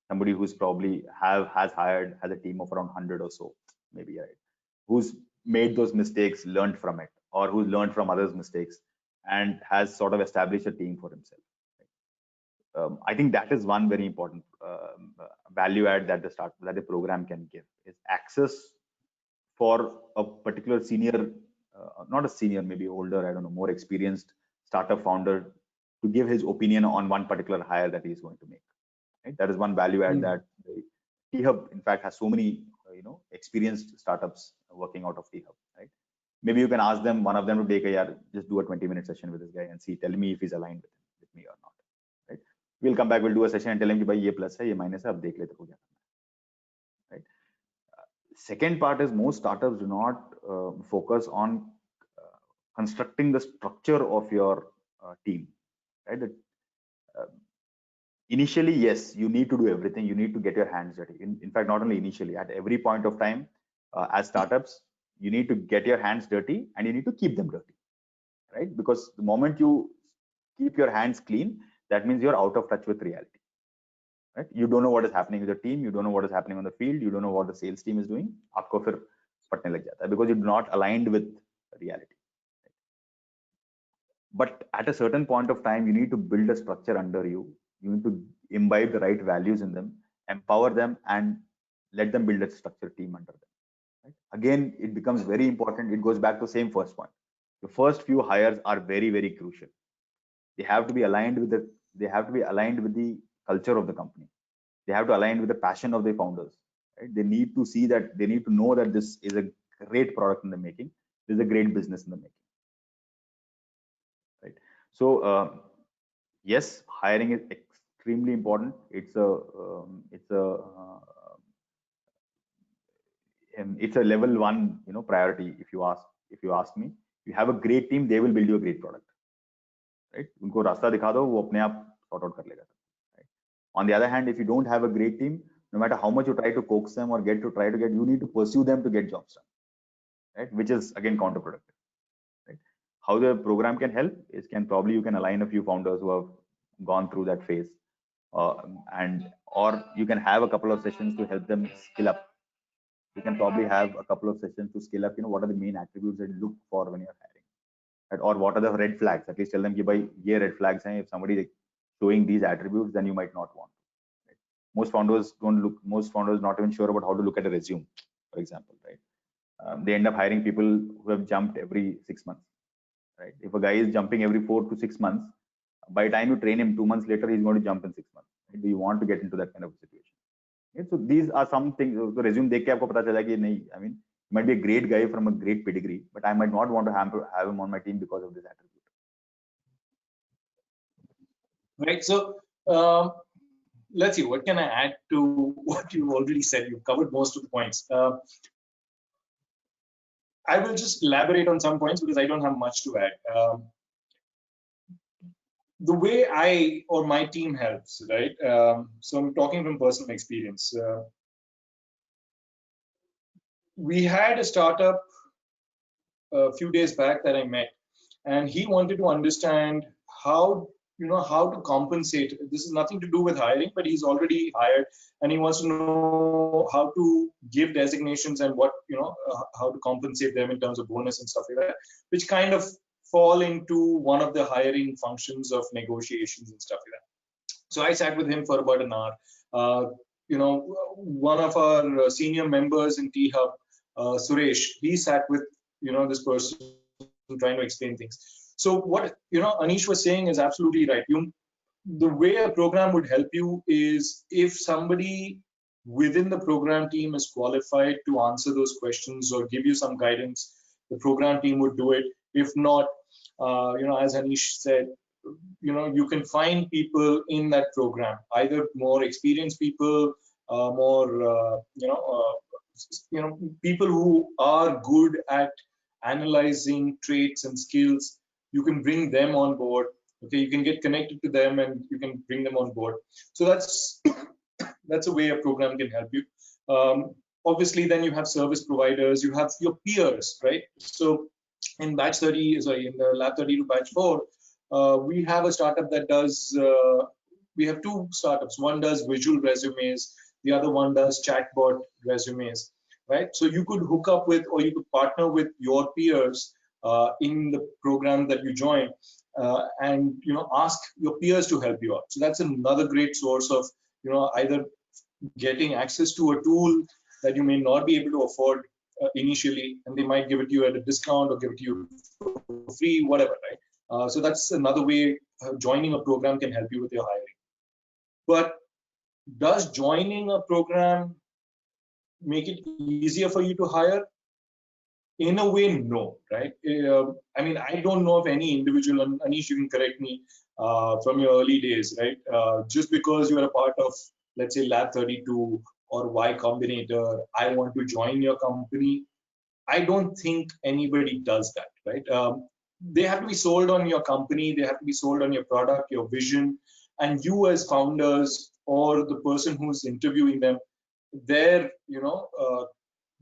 Somebody who's probably has a team of around 100 or so, maybe, right? Who's made those mistakes, learned from it, or who's learned from others' mistakes and has sort of established a team for himself. I think that is one very important value add that the program can give is access for a particular senior, not a senior, maybe older, I don't know, more experienced startup founder to give his opinion on one particular hire that he's going to make. Right? That is one value add that T-Hub, in fact, has so many, experienced startups working out of T-Hub. Right? Maybe you can ask them, one of them to take just do a 20-minute session with this guy and tell me if he's aligned with me or not. Right? We'll come back, we'll do a session and tell him कि भाई ये plus है, ये minus है, अब देख लेते हो क्या करना है. Right? Second part is most startups do not focus on constructing the structure of your team, right? Initially, yes, you need to do everything. You need to get your hands dirty. In fact, not only initially, at every point of time, as startups, you need to get your hands dirty and you need to keep them dirty, right? Because the moment you keep your hands clean, that means you're out of touch with reality. Right? You don't know what is happening with your team. You don't know what is happening on the field. You don't know what the sales team is doing. आपको फिर पटने लग जाता है because you're not aligned with reality. Right? But at a certain point of time, you need to build a structure under you. You need to imbibe the right values in them, empower them, and let them build a structured team under them. Right? Again, it becomes very important. It goes back to the same first point. The first few hires are very crucial. They have to be aligned with the culture of the company. They have to align with the passion of the founders. Right? They need to see that, they need to know that this is a great product in the making. This is a great business in the making. Right? So yes, hiring is extremely important. It's a level one, priority. If you ask me, you have a great team, they will build you a great product. Right? उनको रास्ता दिखा दो, वो अपने आप sort out कर लेगा. Right? On the other hand, if you don't have a great team, no matter how much you try to coax them or you need to pursue them to get jobs done. Right? Which is again counterproductive. Right? How the program can help is you can align a few founders who have gone through that phase, or you can have a couple of sessions to help them skill up. You can probably have a couple of sessions to skill up. What are the main attributes that you look for when you're hiring, right? Or what are the red flags? At least tell them, by ye red flags hain. If somebody is showing these attributes, then you might not want. Right? Most founders not even sure about how to look at a resume, for example, right? They end up hiring people who have jumped every 6 months. Right? If a guy is jumping every 4 to 6 months, By the time you train him, 2 months later, he's going to jump in 6 months. Right? Do you want to get into that kind of situation? Right? So these are some things. So resume देख के आपको पता चला कि नहीं, I mean, he might be a great guy from a great pedigree, but I might not want to have him on my team because of this attribute. Right. So let's see. What can I add to what you've already said? You've covered most of the points. I will just elaborate on some points because I don't have much to add. The way I or my team helps, right? So I'm talking from personal experience. We had a startup a few days back that I met, and he wanted to understand how to compensate. This is nothing to do with hiring, but he's already hired, and he wants to know how to give designations and what how to compensate them in terms of bonus and stuff like that, which kind of fall into one of the hiring functions of negotiations and stuff like that. So I sat with him for about an hour. One of our senior members in T-Hub, Suresh, he sat with this person trying to explain things. So what Anish was saying is absolutely right. The way a program would help you is if somebody within the program team is qualified to answer those questions or give you some guidance, the program team would do it. If not, as Anish said, you can find people in that program, either more experienced people, people who are good at analyzing traits and skills. You can bring them on board. Okay, you can get connected to them and you can bring them on board. So that's a way a program can help you. Obviously, then you have service providers, you have your peers, right? So in batch 30, sorry, in the lab 30 to batch 4, we have a startup that does, we have two startups. One does visual resumes, the other one does chatbot resumes, right? So you could hook up with, or you could partner with your peers in the program that you join, and ask your peers to help you out. So that's another great source of either getting access to a tool that you may not be able to afford initially, and they might give it to you at a discount or give it to you for free, whatever, right? So that's another way joining a program can help you with your hiring. But does joining a program make it easier for you to hire? In a way, no, right? I mean, I don't know of any individual, and Anish, you can correct me, from your early days, right? Just because you are a part of, let's say, Lab 32 or Y Combinator, I want to join your company. I don't think anybody does that, right? They have to be sold on your company, they have to be sold on your product, your vision, and you as founders or the person who's interviewing them, their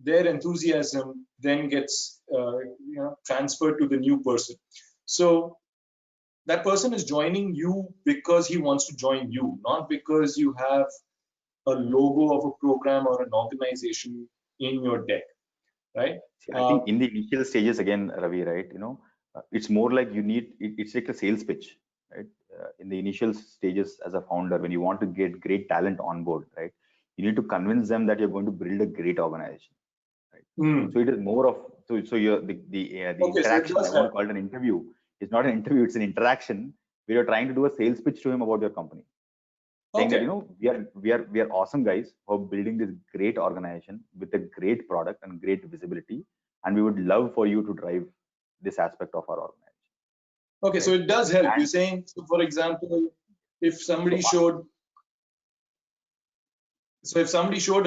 enthusiasm then gets transferred to the new person. So that person is joining you because he wants to join you, not because you have a logo of a program or an organization in your deck, right? See, I think in the initial stages, again, Ravi, right? It's more like it's like a sales pitch, right? In the initial stages as a founder, when you want to get great talent on board, right? You need to convince them that you're going to build a great organization, right? So it is more of so you're the interaction. I want to call it an interview. It's not an interview; it's an interaction where you're trying to do a sales pitch to him about your company, saying that we are awesome guys for building this great organization with a great product and great visibility, and we would love for you to drive this aspect of our organization. Okay, right? So it does help. You're saying, so for example, if somebody showed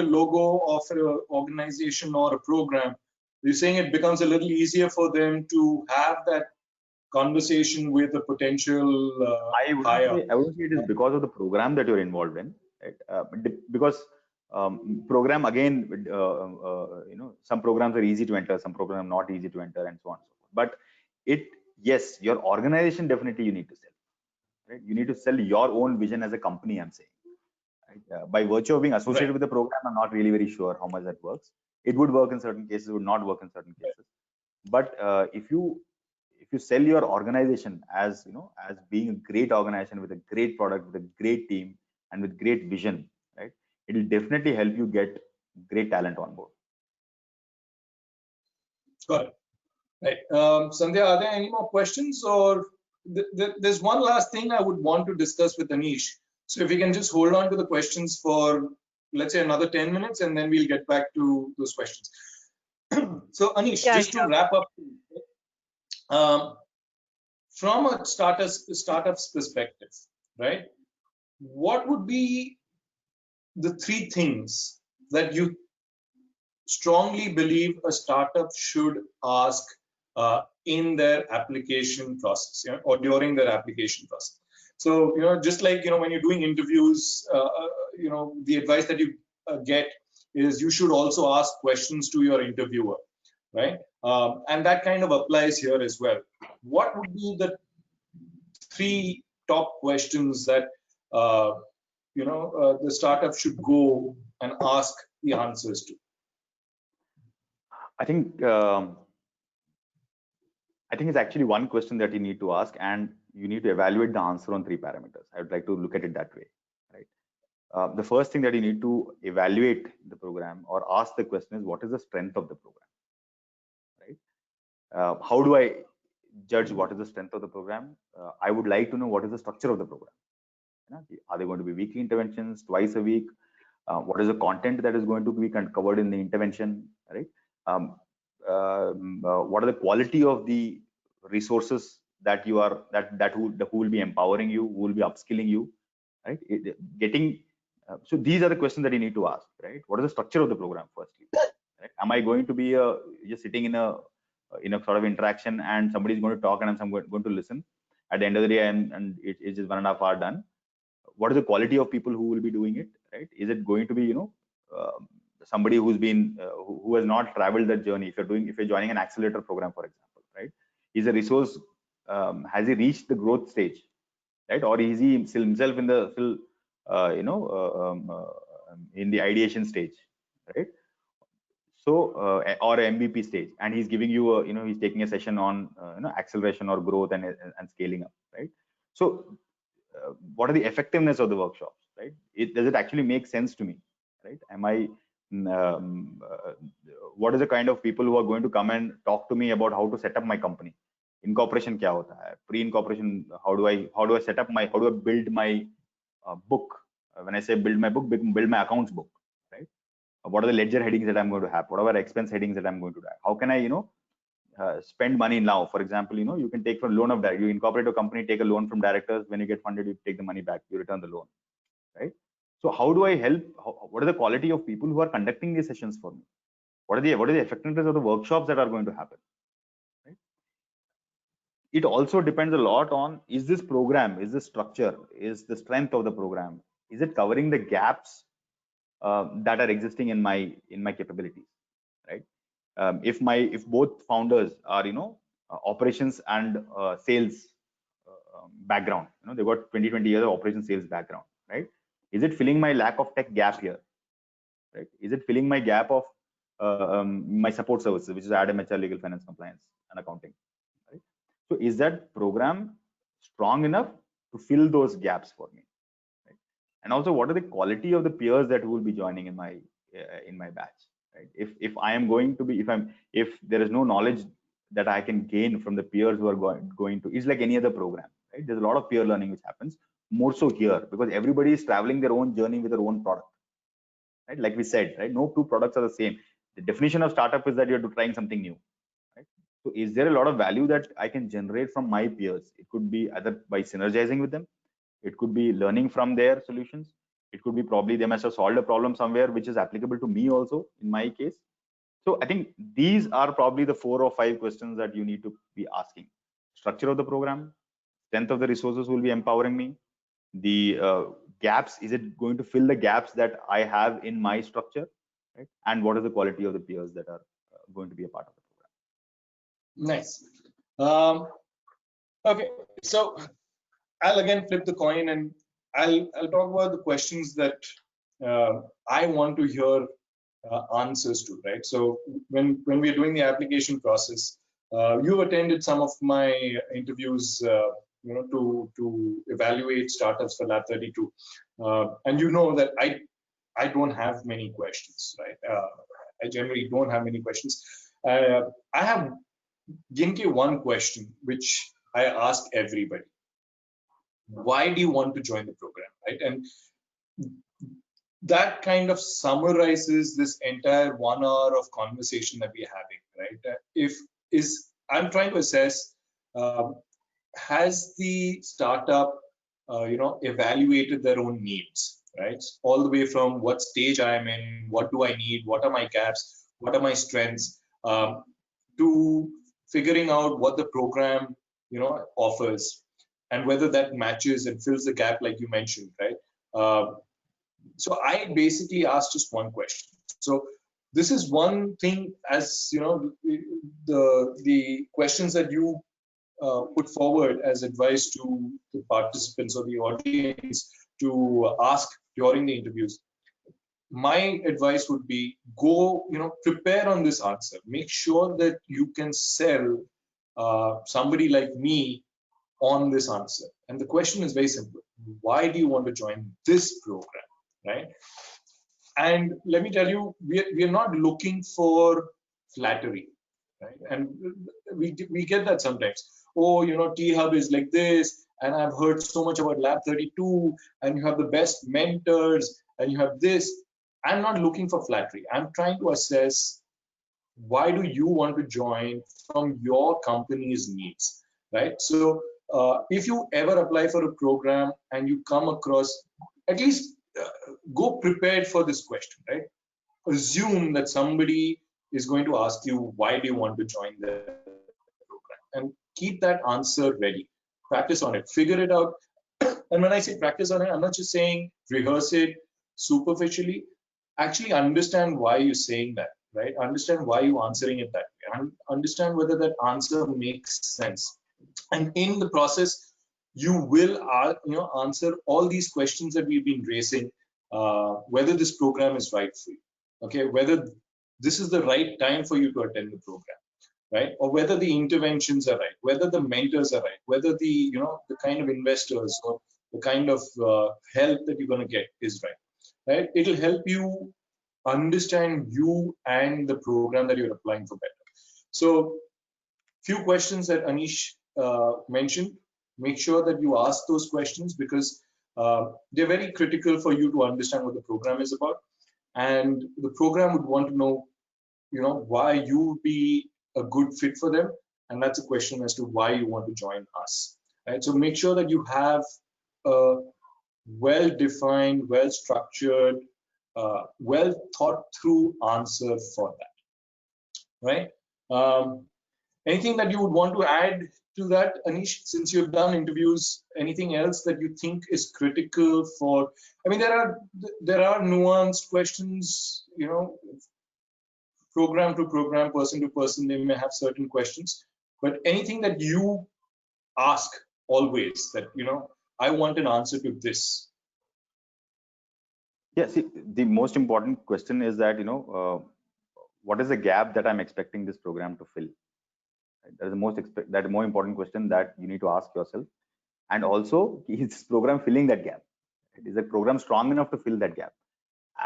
a logo of an organization or a program, you're saying it becomes a little easier for them to have that conversation with a potential hire. I wouldn't say it is because of the program that you're involved in, right? Because program, again, some programs are easy to enter, some programs are not easy to enter, and so on and so forth. But yes, your organization definitely you need to sell, right? You need to sell your own vision as a company, I'm saying. Right? By virtue of being associated with the program, I'm not really very sure how much that works. It would work in certain cases, it would not work in certain cases. But if you sell your organization as as being a great organization with a great product, with a great team, and with great vision, right? It will definitely help you get great talent on board. Got it. Right. Sandhya, are there any more questions or there's one last thing I would want to discuss with Anish. So if we can just hold on to the questions for, let's say, another 10 minutes, and then we'll get back to those questions. So Anish, Yeah, just to sure. wrap up, from a startup's perspective, right? What would be the 3 things that you strongly believe a startup should ask in their application process, or during their application process? So, just like, when you're doing interviews, the advice that you get is you should also ask questions to your interviewer, right? And that kind of applies here as well. What would be the 3 top questions that the startup should go and ask the answers to? I think it's actually one question that you need to ask, and you need to evaluate the answer on 3 parameters. I would like to look at it that way, right? The first thing that you need to evaluate the program or ask the question is, what is the strength of the program, right? How do I judge what is the strength of the program? I would like to know what is the structure of the program. Are they going to be weekly interventions, twice a week? What is the content that is going to be covered in the intervention, right? What are the quality of the resources that you are who will be empowering you, who will be upskilling you, right? So these are the questions that you need to ask, right? What is the structure of the program, firstly? Right? Am I going to be just sitting in a sort of interaction, and somebody is going to talk and I'm going to listen? At the end of the day, and it's just 1.5 hours done. What is the quality of people who will be doing it, right? Is it going to be somebody who's been who has not traveled that journey? If you're joining an accelerator program, for example, right? Is a resource, has he reached the growth stage, right? Or is he himself in the in the ideation stage, right? So or MVP stage, and he's giving you he's taking a session on acceleration or growth and scaling up, right? So what are the effectiveness of the workshops, right? Does it actually make sense to me, right? What is the kind of people who are going to come and talk to me about how to set up my company? Incorporation kya hota hai? Pre-incorporation, how do I set up how do I build my book? When I say build my book, build my accounts book, right? What are the ledger headings that I'm going to have? What are the expense headings that I'm going to have? How can I spend money now? For example, you can take from loan of that. You incorporate a company, take a loan from directors. When you get funded, you take the money back, you return the loan, right? So how do I help? What are the quality of people who are conducting these sessions for me? What are the effectiveness of the workshops that are going to happen, right? It also depends a lot on, is this program, is this structure, is the strength of the program, is it covering the gaps that are existing in my capabilities, right? If both founders are operations and sales background, they've got 20 years of operations sales background, right? Is it filling my lack of tech gap here, right? Is it filling my gap of my support services, which is adam, HR, legal, finance, compliance, and accounting, right? So is that program strong enough to fill those gaps for me, right? And also, what are the quality of the peers that will be joining in my batch, right? If I am going to be, if there is no knowledge that I can gain from the peers who are going to, it's like any other program, right? There's a lot of peer learning which happens, more so here, because everybody is traveling their own journey with their own product, right? Like we said, right? No two products are the same. The definition of startup is that you're trying something new, right? So is there a lot of value that I can generate from my peers? It could be either by synergizing with them, it could be learning from their solutions, it could be probably they must have solved a problem somewhere which is applicable to me also in my case. So I think these are probably the 4 or 5 questions that you need to be asking. Structure of the program, strength of the resources will be empowering me, the gaps, is it going to fill the gaps that I have in my structure, right? And what is the quality of the peers that are going to be a part of the program? Nice. Okay, so I'll again flip the coin, and I'll talk about the questions that I want to hear answers to, right? So when we're doing the application process, you attended some of my interviews, to evaluate startups for Lab 32, and you know that I don't have many questions, right? I generally don't have many questions. I have Ginke one question, which I ask everybody, why do you want to join the program, right? And that kind of summarizes this entire 1 hour of conversation that we're having, right? If is I'm trying to assess, um, has the startup, evaluated their own needs, right? All the way from what stage I'm in, what do I need, what are my gaps, what are my strengths, to figuring out what the program, offers, and whether that matches and fills the gap, like you mentioned, right? So I basically asked just one question. So this is one thing, as the questions that you put forward as advice to the participants or the audience to ask during the interviews. My advice would be, go, prepare on this answer. Make sure that you can sell somebody like me on this answer. And the question is very simple. Why do you want to join this program, right? And let me tell you, we are not looking for flattery, right? And we get that sometimes. Oh, T-Hub is like this, and I've heard so much about Lab 32, and you have the best mentors, and you have this. I'm not looking for flattery. I'm trying to assess, why do you want to join from your company's needs, right? So if you ever apply for a program and you come across, at least go prepared for this question, right? Assume that somebody is going to ask you, why do you want to join the program? And keep that answer ready. Practice on it, figure it out. And when I say practice on it, I'm not just saying rehearse it superficially. Actually understand why you're saying that, right? Understand why you're answering it that way. And understand whether that answer makes sense. And in the process, you will answer all these questions that we've been raising, whether this program is right for you, okay, whether this is the right time for you to attend the program, right? Or whether the interventions are right, whether the mentors are right, whether the kind of investors or the kind of help that you're going to get is right? It'll help you understand you and the program that you're applying for better. So few questions that Anish mentioned, make sure that you ask those questions, because they're very critical for you to understand what the program is about. And the program would want to know, why you would be a good fit for them. And that's a question as to why you want to join us, right? So make sure that you have a well-defined, well-structured, well thought through answer for that, right? Anything that you would want to add to that, Anish, since you've done interviews? Anything else that you think is critical for? I mean, there are nuanced questions, program to program, person to person, they may have certain questions. But anything that you ask always, that I want an answer to this. Yeah, see, the most important question is that, what is the gap that I'm expecting this program to fill? Right? That is the more important question that you need to ask yourself. And also, is this program filling that gap? Is the program strong enough to fill that gap?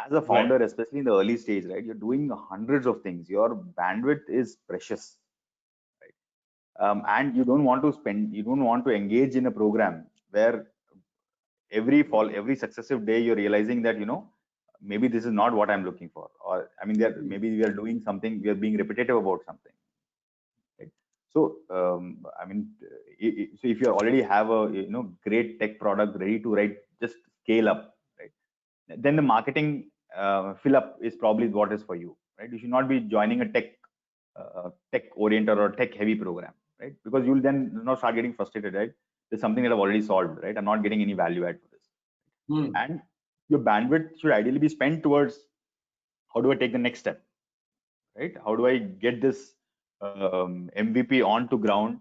As a founder, right, especially in the early stage, right, you're doing hundreds of things. Your bandwidth is precious, right? And you don't want to engage in a program where every successive day you're realizing that maybe this is not what I'm looking for, or I mean, maybe we are doing something, we are being repetitive about something, right? So I mean, so if you already have a great tech product ready to just scale up, right? Then the marketing fill up is probably what is for you, right? You should not be joining a tech oriented or tech heavy program, right? Because you'll then start getting frustrated, right? There's something that I've already solved, right? I'm not getting any value add for this. And your bandwidth should ideally be spent towards, how do I take the next step, right? How do I get this MVP onto ground?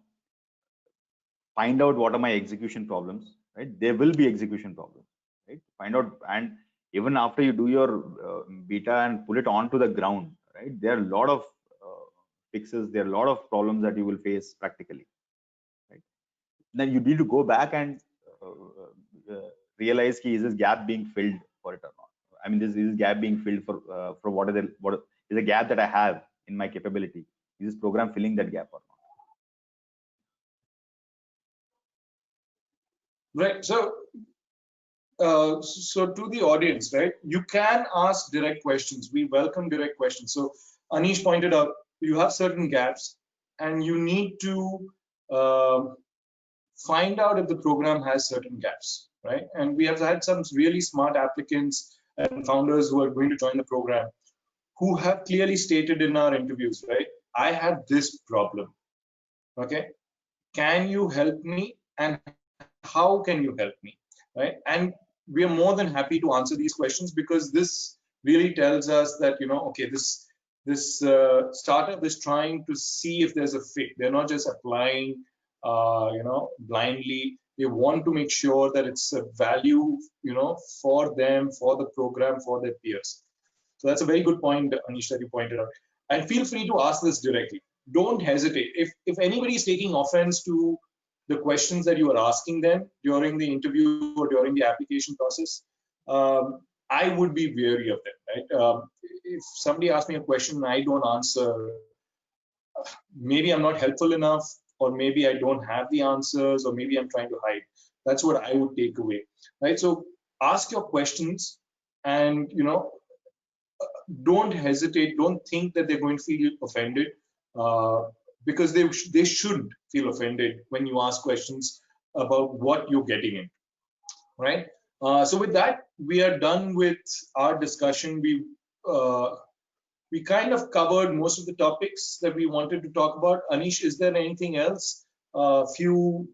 Find out what are my execution problems, right? There will be execution problems, right? Find out, and even after you do your beta and pull it onto the ground, right? There are a lot of fixes, there are a lot of problems that you will face practically, right? Then you need to go back and realize, is this gap being filled for it or not? I mean, this gap being filled for what is the gap that I have in my capability? Is this program filling that gap or not? Right. So to the audience, right, you can ask direct questions. We welcome direct questions. So Anish pointed out you have certain gaps, and you need to find out if the program has certain gaps, right? And we have had some really smart applicants and founders who are going to join the program who have clearly stated in our interviews, right? I have this problem. Okay, can you help me, and how can you help me, right? And we are more than happy to answer these questions, because this really tells us that, okay, this startup is trying to see if there's a fit. They're not just applying blindly. They want to make sure that it's a value, for them, for the program, for their peers. So that's a very good point, Anish, that you pointed out. And feel free to ask this directly. Don't hesitate. If anybody is taking offense to the questions that you are asking them during the interview or during the application process, I would be wary of them, right? If somebody asks me a question and I don't answer, maybe I'm not helpful enough, or maybe I don't have the answers, or maybe I'm trying to hide. That's what I would take away, right? So ask your questions, and don't hesitate. Don't think that they're going to feel offended, uh, because they should feel offended when you ask questions about what you're getting in, right? So with that, we are done with our discussion. We kind of covered most of the topics that we wanted to talk about. Anish, is there anything else? A few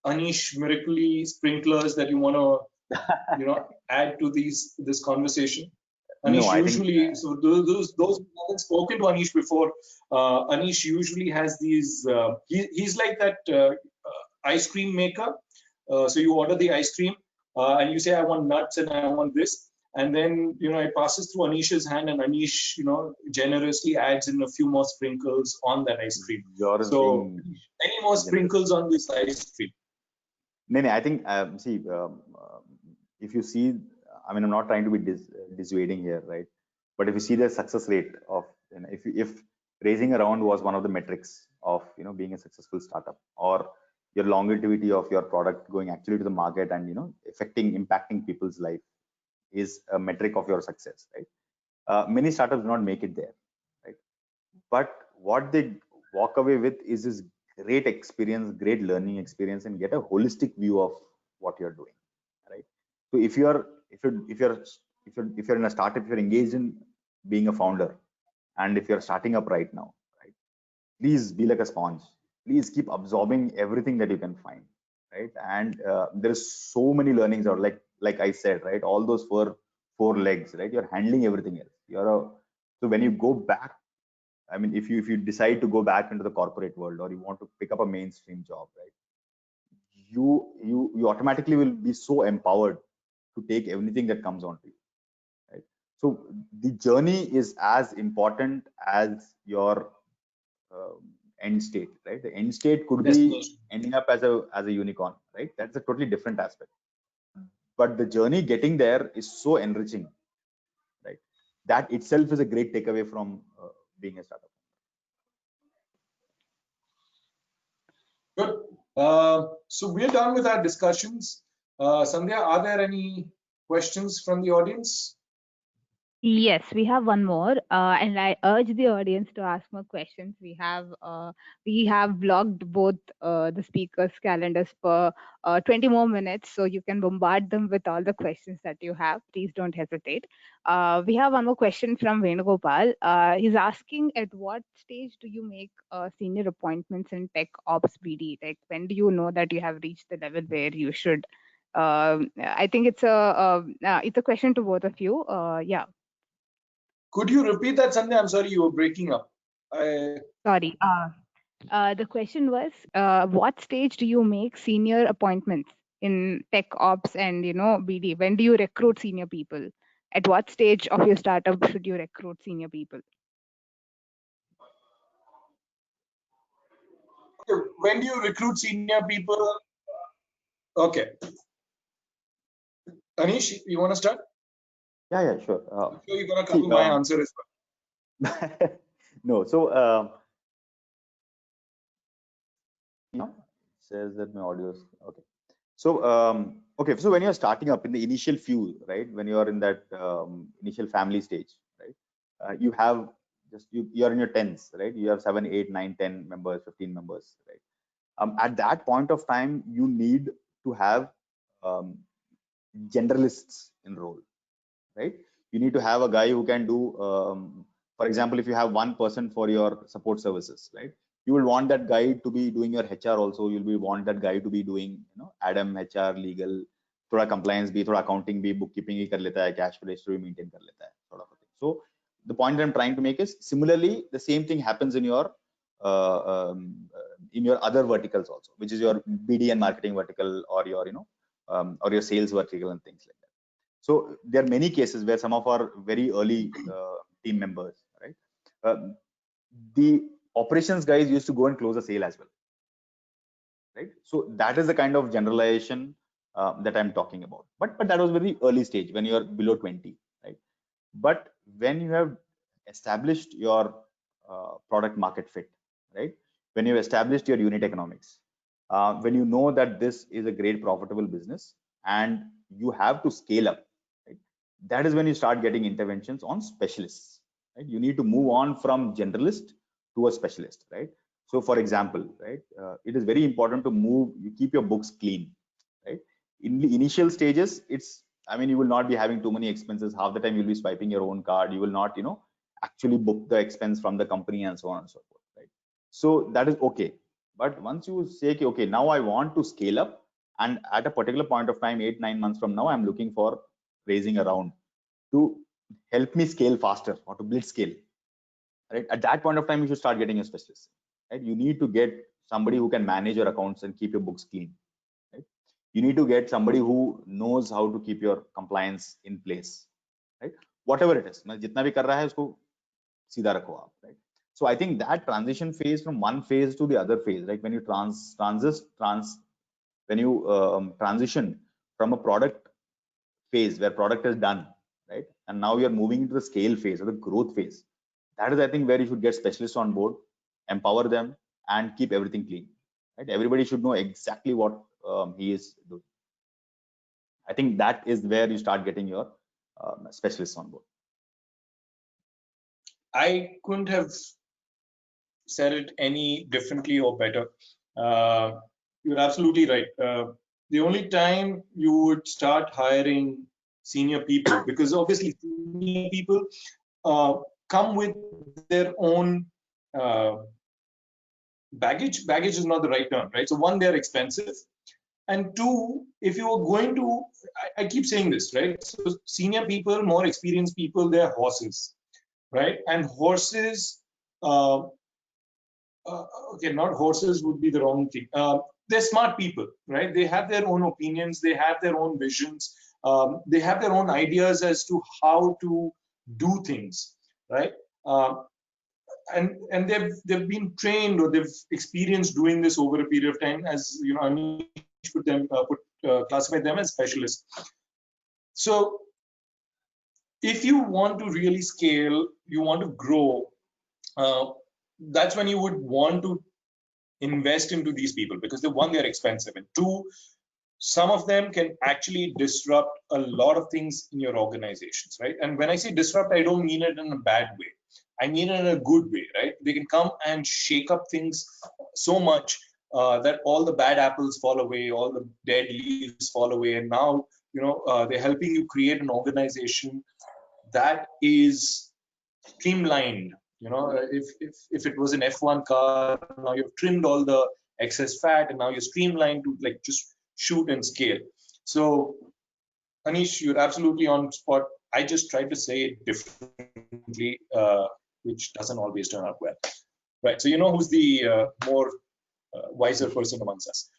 Anish miracle sprinklers that you want to add to this conversation? No, Anish I think usually, so those who haven't spoken to Anish before, Anish usually has these. He's like that ice cream maker. So you order the ice cream, and you say, I want nuts and I want this, and then it passes through Anish's hand, and Anish generously adds in a few more sprinkles on that ice cream. you're So being any more generous. sprinkles on this ice cream? No, I think see, if you see, I mean, I'm not trying to be dissuading here, right? But if you see the success rate of, if raising a round was one of the metrics of being a successful startup, or your longevity of your product going actually to the market and impacting people's life is a metric of your success, right? Many startups do not make it there, right? But what they walk away with is this great experience, great learning experience, and get a holistic view of what you're doing, right? So if you're in a startup, if you're engaged in being a founder, and if you're starting up right now, right, please be like a sponge. Please keep absorbing everything that you can find, right? And there's so many learnings out, like I said, right? All those four legs, right? You're handling everything else. So when you go back, I mean, if you decide to go back into the corporate world, or you want to pick up a mainstream job, right? You automatically will be so empowered to take everything that comes onto you, right? So the journey is as important as your end state, right? The end state could be Destination. ending up as a unicorn, right? That's a totally different aspect. But the journey getting there is so enriching, right? That itself is a great takeaway from being a startup. Good. So we're done with our discussions. Sandhya, are there any questions from the audience? Yes, we have one more, and I urge the audience to ask more questions. We have blocked both the speakers' calendars for 20 more minutes, so you can bombard them with all the questions that you have. Please don't hesitate. We have one more question from Venugopal. He's asking, at what stage do you make senior appointments in tech ops BD? Like, when do you know that you have reached the level where you should? I think it's a question to both of you. Yeah. Could you repeat that, Sandhya? I'm sorry, you were breaking up. Sorry. The question was, what stage do you make senior appointments in tech ops and BD? When do you recruit senior people? At what stage of your startup should you recruit senior people? Okay, when do you recruit senior people? Okay. Anish, you want to start? Yeah, sure. I'm sure you're going to cover my answer as well. No, so it says that my audio is okay. So okay, so when you're starting up in the initial few, right, when you're in that initial family stage, right, you have just you're in your tens, right, you have 7, 8, 9, 10 members, 15 members, right. At that point of time, you need to have generalists enroll, right. You need to have a guy who can do for example, if you have one person for your support services, right, you will want that guy to be doing your HR also. You'll be want that guy to be doing, Adam, HR, legal, थोड़ा compliance भी, थोड़ा accounting भी, bookkeeping ही कर लेता है, cash register भी maintain कर लेता है, sort of a thing. So the point that I'm trying to make is, similarly, the same thing happens in your other verticals also, which is your BD and marketing vertical, or your or your sales vertical and things like that. So there are many cases where some of our very early team members, right, the operations guys used to go and close a sale as well, right. So that is the kind of generalization that I'm talking about. But that was very early stage when you are below 20, right. But when you have established your product market fit, right, when you have established your unit economics, when you know that this is a great profitable business and you have to scale up, right, that is when you start getting interventions on specialists, right. You need to move on from generalist to a specialist, right. So for example, right, it is very important to you keep your books clean, right. In the initial stages, you will not be having too many expenses. Half the time you'll be swiping your own card. You will not, actually book the expense from the company and so on and so forth, right. So that is okay. But once you say, okay, now I want to scale up, and at a particular point of time, 8, 9 months from now, I'm looking for raising a round to help me scale faster, or to blitz scale, right. At that point of time, you should start getting a specialist, right. You need to get somebody who can manage your accounts and keep your books clean, right. You need to get somebody who knows how to keep your compliance in place, right. Whatever it is, jitna bhi kar raha hai, usko सीधा रखो आप, right. So I think that transition phase from one phase to the other phase, like when you transition from a product phase where product is done, right, and now you're moving into the scale phase or the growth phase, that is, I think, where you should get specialists on board, empower them, and keep everything clean, right. Everybody should know exactly what he is doing. I think that is where you start getting your specialists on board. I couldn't have said it any differently or better. You're absolutely right. The only time you would start hiring senior people, because obviously senior people come with their own baggage. Baggage is not the right term, right? So one, they're expensive. And two, if you are going to, I keep saying this, right? So senior people, more experienced people, they're horses, right? And horses, okay, not horses would be the wrong thing. They're smart people, right? They have their own opinions, they have their own visions, they have their own ideas as to how to do things, right? And they've been trained, or they've experienced doing this over a period of time, as you know, Anish classified them as specialists. So if you want to really scale, you want to grow, that's when you would want to invest into these people, because one, they're expensive, and two, some of them can actually disrupt a lot of things in your organizations, right? And when I say disrupt, I don't mean it in a bad way. I mean it in a good way, right? They can come and shake up things so much that all the bad apples fall away, all the dead leaves fall away, and now they're helping you create an organization that is streamlined. If it was an F1 car, now you've trimmed all the excess fat, and now you're streamlined to like just shoot and scale. So Anish, you're absolutely on spot. I just tried to say it differently, which doesn't always turn out well, right? So you know who's the more wiser person amongst us.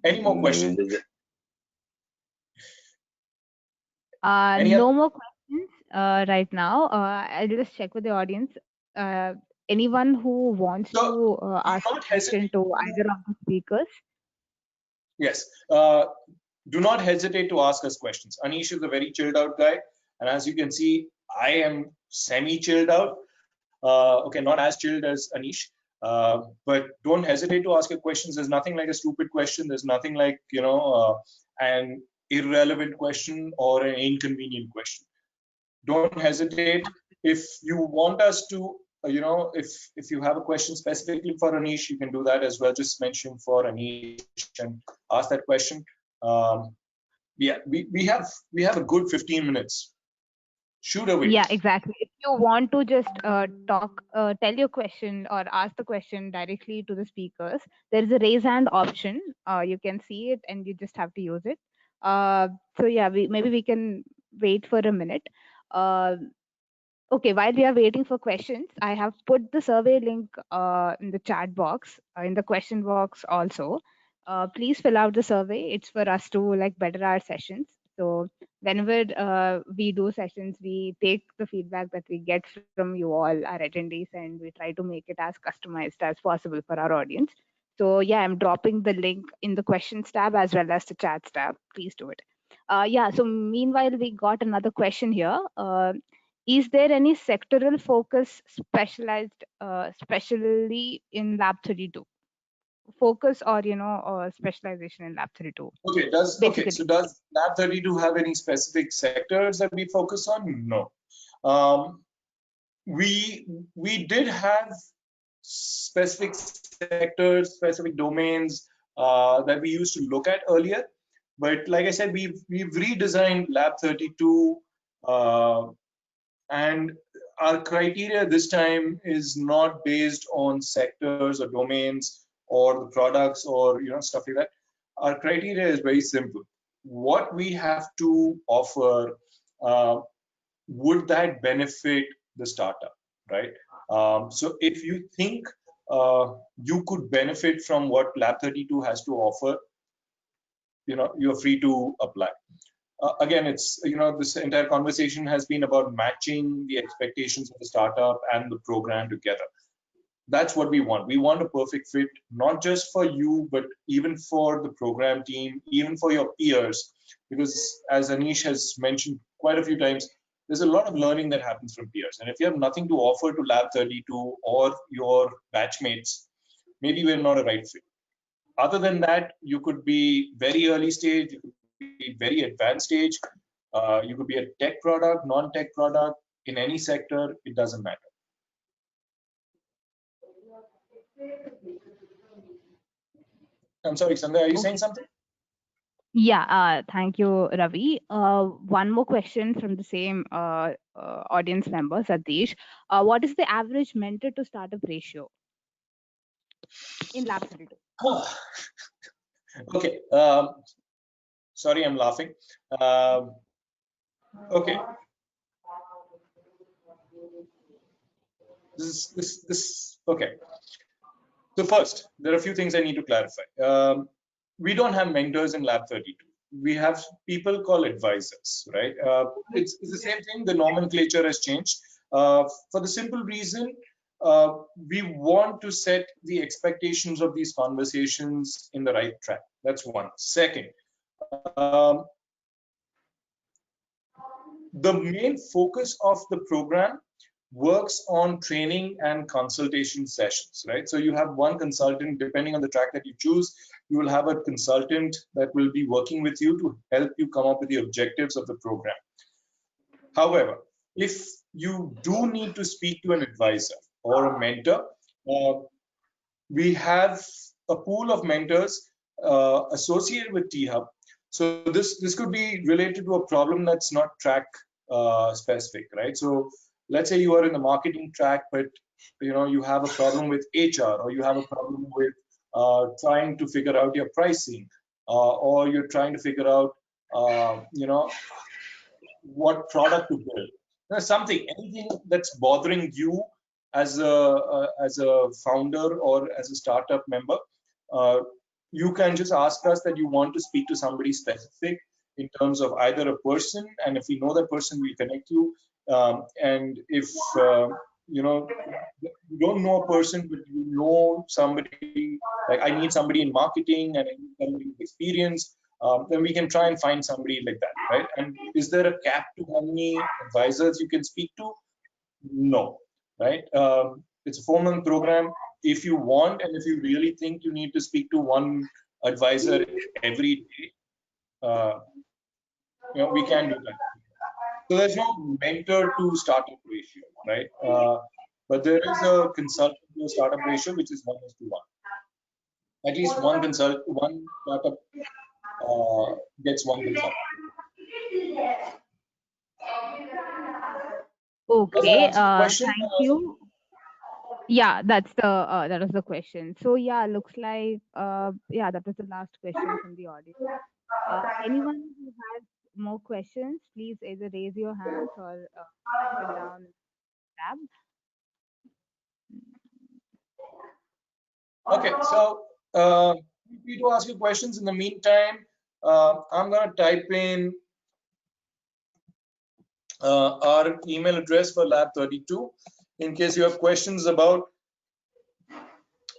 Any more questions? No more questions right now. I'll just check with the audience. Anyone who wants to ask a question to either of the speakers? Yes. Do not hesitate to ask us questions. Anish is a very chilled out guy, and as you can see, I am semi chilled out. Okay, not as chilled as Anish. But don't hesitate to ask your questions. There's nothing like a stupid question. There's nothing like, an irrelevant question or an inconvenient question. Don't hesitate. If you want us to, if you have a question specifically for Anish, you can do that as well. Just mention for Anish and ask that question. Yeah, we have a good 15 minutes. Shoot away. Yeah, exactly. If you want to just tell your question or ask the question directly to the speakers, there is a raise hand option. You can see it and you just have to use it. So yeah, maybe we can wait for a minute. Okay, while we are waiting for questions, I have put the survey link in the chat box, in the question box also. Please fill out the survey. It's for us to like better our sessions. So whenever we do sessions, we take the feedback that we get from you all, our attendees, and we try to make it as customized as possible for our audience. So yeah, I'm dropping the link in the questions tab as well as the chats tab. Please do it. Yeah, so meanwhile, we got another question here. Is there any sectoral focus specialized specially in lab 32 focus or specialization in lab 32? Okay, so does lab 32 have any specific sectors that we focus on? No. We did have specific sectors, specific domains that we used to look at earlier, but like I said, we've redesigned lab 32 and our criteria this time is not based on sectors or domains or the products or stuff like that. Our criteria is very simple. What we have to offer, would that benefit the startup, right? So if you think you could benefit from what lab 32 has to offer, you're free to apply. Again, it's this entire conversation has been about matching the expectations of the startup and the program together. That's what we want. We want a perfect fit, not just for you, but even for the program team, even for your peers, because as Anish has mentioned quite a few times, there's a lot of learning that happens from peers. And if you have nothing to offer to lab 32 or your batchmates, maybe we're not a right fit. Other than that, you could be very early stage, you could be very advanced stage, you could be a tech product, non-tech product, in any sector, it doesn't matter. I'm sorry, Sandhya, are you saying something? Yeah, thank you, Ravi. One more question from the same audience member, Satish. What is the average mentor to startup ratio in lab 32? Okay. Sorry, I'm laughing. Okay. Okay. So first, there are a few things I need to clarify. We don't have mentors in lab 32. We have people called advisors, right? It's the same thing. The nomenclature has changed for the simple reason we want to set the expectations of these conversations in the right track. That's one. Second, the main focus of the program works on training and consultation sessions, right? So you have one consultant, depending on the track that you choose, you will have a consultant that will be working with you to help you come up with the objectives of the program. However, if you do need to speak to an advisor or a mentor, we have a pool of mentors associated with T-Hub. So this could be related to a problem that's not track specific, right? So let's say you are in the marketing track, but you have a problem with HR, or you have a problem with trying to figure out your pricing, or you're trying to figure out what product to build. There's anything that's bothering you as a founder or as a startup member. You can just ask us that you want to speak to somebody specific in terms of either a person, and if we know that person, we connect you. And if you don't know a person, but you know somebody, like I need somebody in marketing and I need somebody with experience, then we can try and find somebody like that, right? And is there a cap to how many advisors you can speak to? No, right? It's a 4-month program. if you want, and if you really think you need to speak to one advisor every day, we can do that. So there's no mentor to startup ratio, right? But there is a consultant to startup ratio, which is 1:1. At least one startup gets one consultant. Does that Okay, answer your question? thank you. Yeah, that was the question. So yeah, looks like yeah, that was the last question from the audience. Anyone who has more questions, please either raise your hands or type it down in the tab. Okay, so feel free to ask your questions. In the meantime, I'm going to type in our email address for Lab 32 in case you have questions about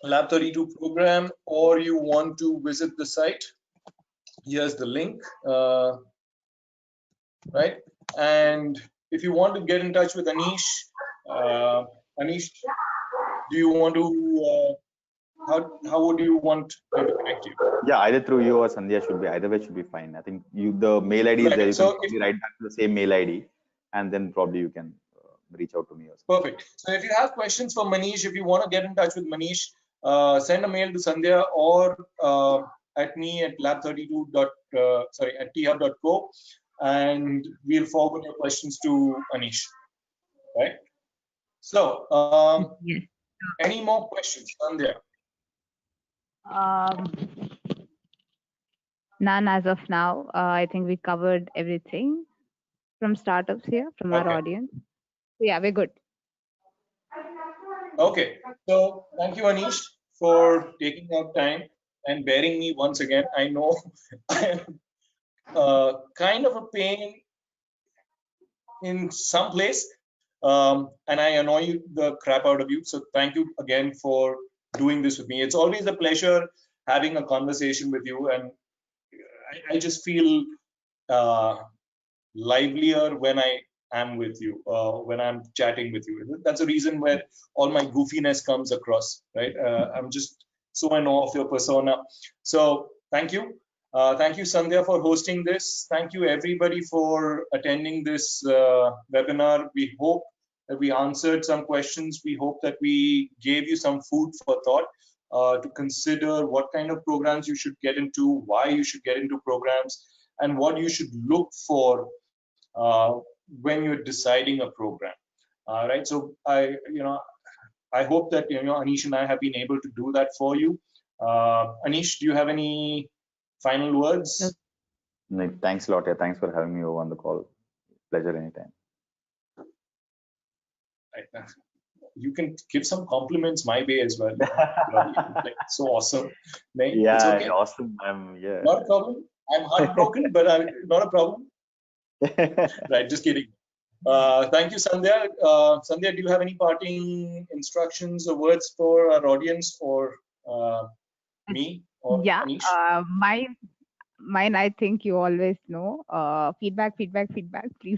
Lab 32 program or you want to visit the site. Here's the link, right? And if you want to get in touch with Anish, Anish, do you want to? How would you want me to connect you? Yeah, either through you or Sandhya should be, either way should be fine. I think the mail ID is Right. there. You So can probably write back to the same mail ID, and then probably you can reach out to me or something. Perfect. So if you have questions for Manish, if you want to get in touch with Manish, send a mail to Sandhya or at me at lab32 at thub.co, and we'll forward your questions to Anish. Right. So Yes. any more questions, Sandhya? None as of now. I think we covered everything from startups here, from our audience. So yeah, we're good. Okay. So thank you, Anish, for taking out time and bearing me once again. I know I am kind of a pain in some place, and I annoy the crap out of you. So thank you again for doing this with me. It's always a pleasure having a conversation with you, and I just feel livelier when I am with you, when I'm chatting with you. That's a reason where all my goofiness comes across, right? I'm just so in awe of your persona. So thank you. Thank you, Sandhya, for hosting this. Thank you, everybody, for attending this webinar. We hope that we answered some questions. We hope that we gave you some food for thought to consider what kind of programs you should get into, why you should get into programs, and what you should look for when you're deciding a program. Right. So I hope that Anish and I have been able to do that for you. Anish, do you have any final words? Thanks a lot. Yeah, thanks for having me over on the call. Pleasure anytime. Right. You can give some compliments my way as well. Like, so awesome. Yeah, it's okay. Awesome. Yeah. Not a problem. I'm heartbroken, but not a problem. Right, just kidding. Thank you, Sandhya. Sandhya, do you have any parting instructions or words for our audience or me or Yeah, Anish? mine, I think you always know. Feedback. Please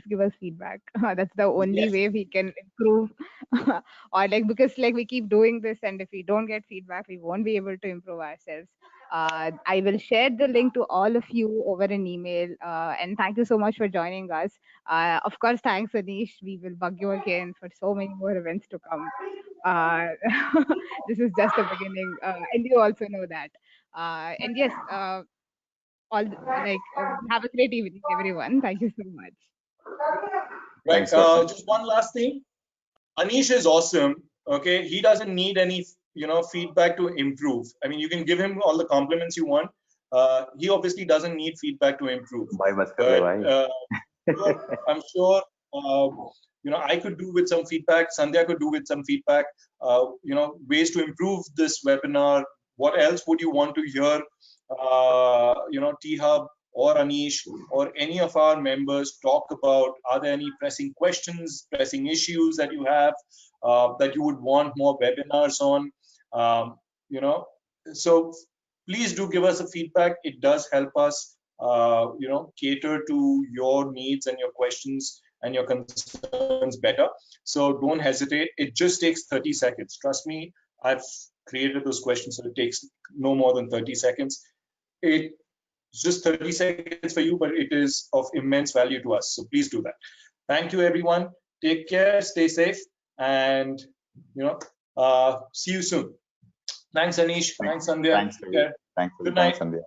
give us feedback. That's the only way we can improve. Or because we keep doing this, and if we don't get feedback, we won't be able to improve ourselves. I will share the link to all of you over an email. And thank you so much for joining us. Of course, thanks, Anish. We will bug you again for so many more events to come. This is just the beginning, and you also know that. And yes, have a great evening, everyone. Thank you so much. Right. Just one last thing. Anish is awesome. Okay, he doesn't need any feedback to improve. I mean, you can give him all the compliments you want. He obviously doesn't need feedback to improve. I'm sure I could do with some feedback. Sandhya could do with some feedback. Ways to improve this webinar. What else would you want to hear? T-Hub or Anish or any of our members talk about? Are there any pressing questions, pressing issues that you have that you would want more webinars on? So please do give us a feedback. It does help us, cater to your needs and your questions and your concerns better. So don't hesitate. It just takes 30 seconds. Trust me, I've created those questions, so it takes no more than 30 seconds. It's just 30 seconds for you, but it is of immense value to us. So please do that. Thank you, everyone. Take care, stay safe, and see you soon. Thanks, Anish. Thanks, Sandhya. Thanks, Ravi. Thanks, Good thanks, night. Sandhya.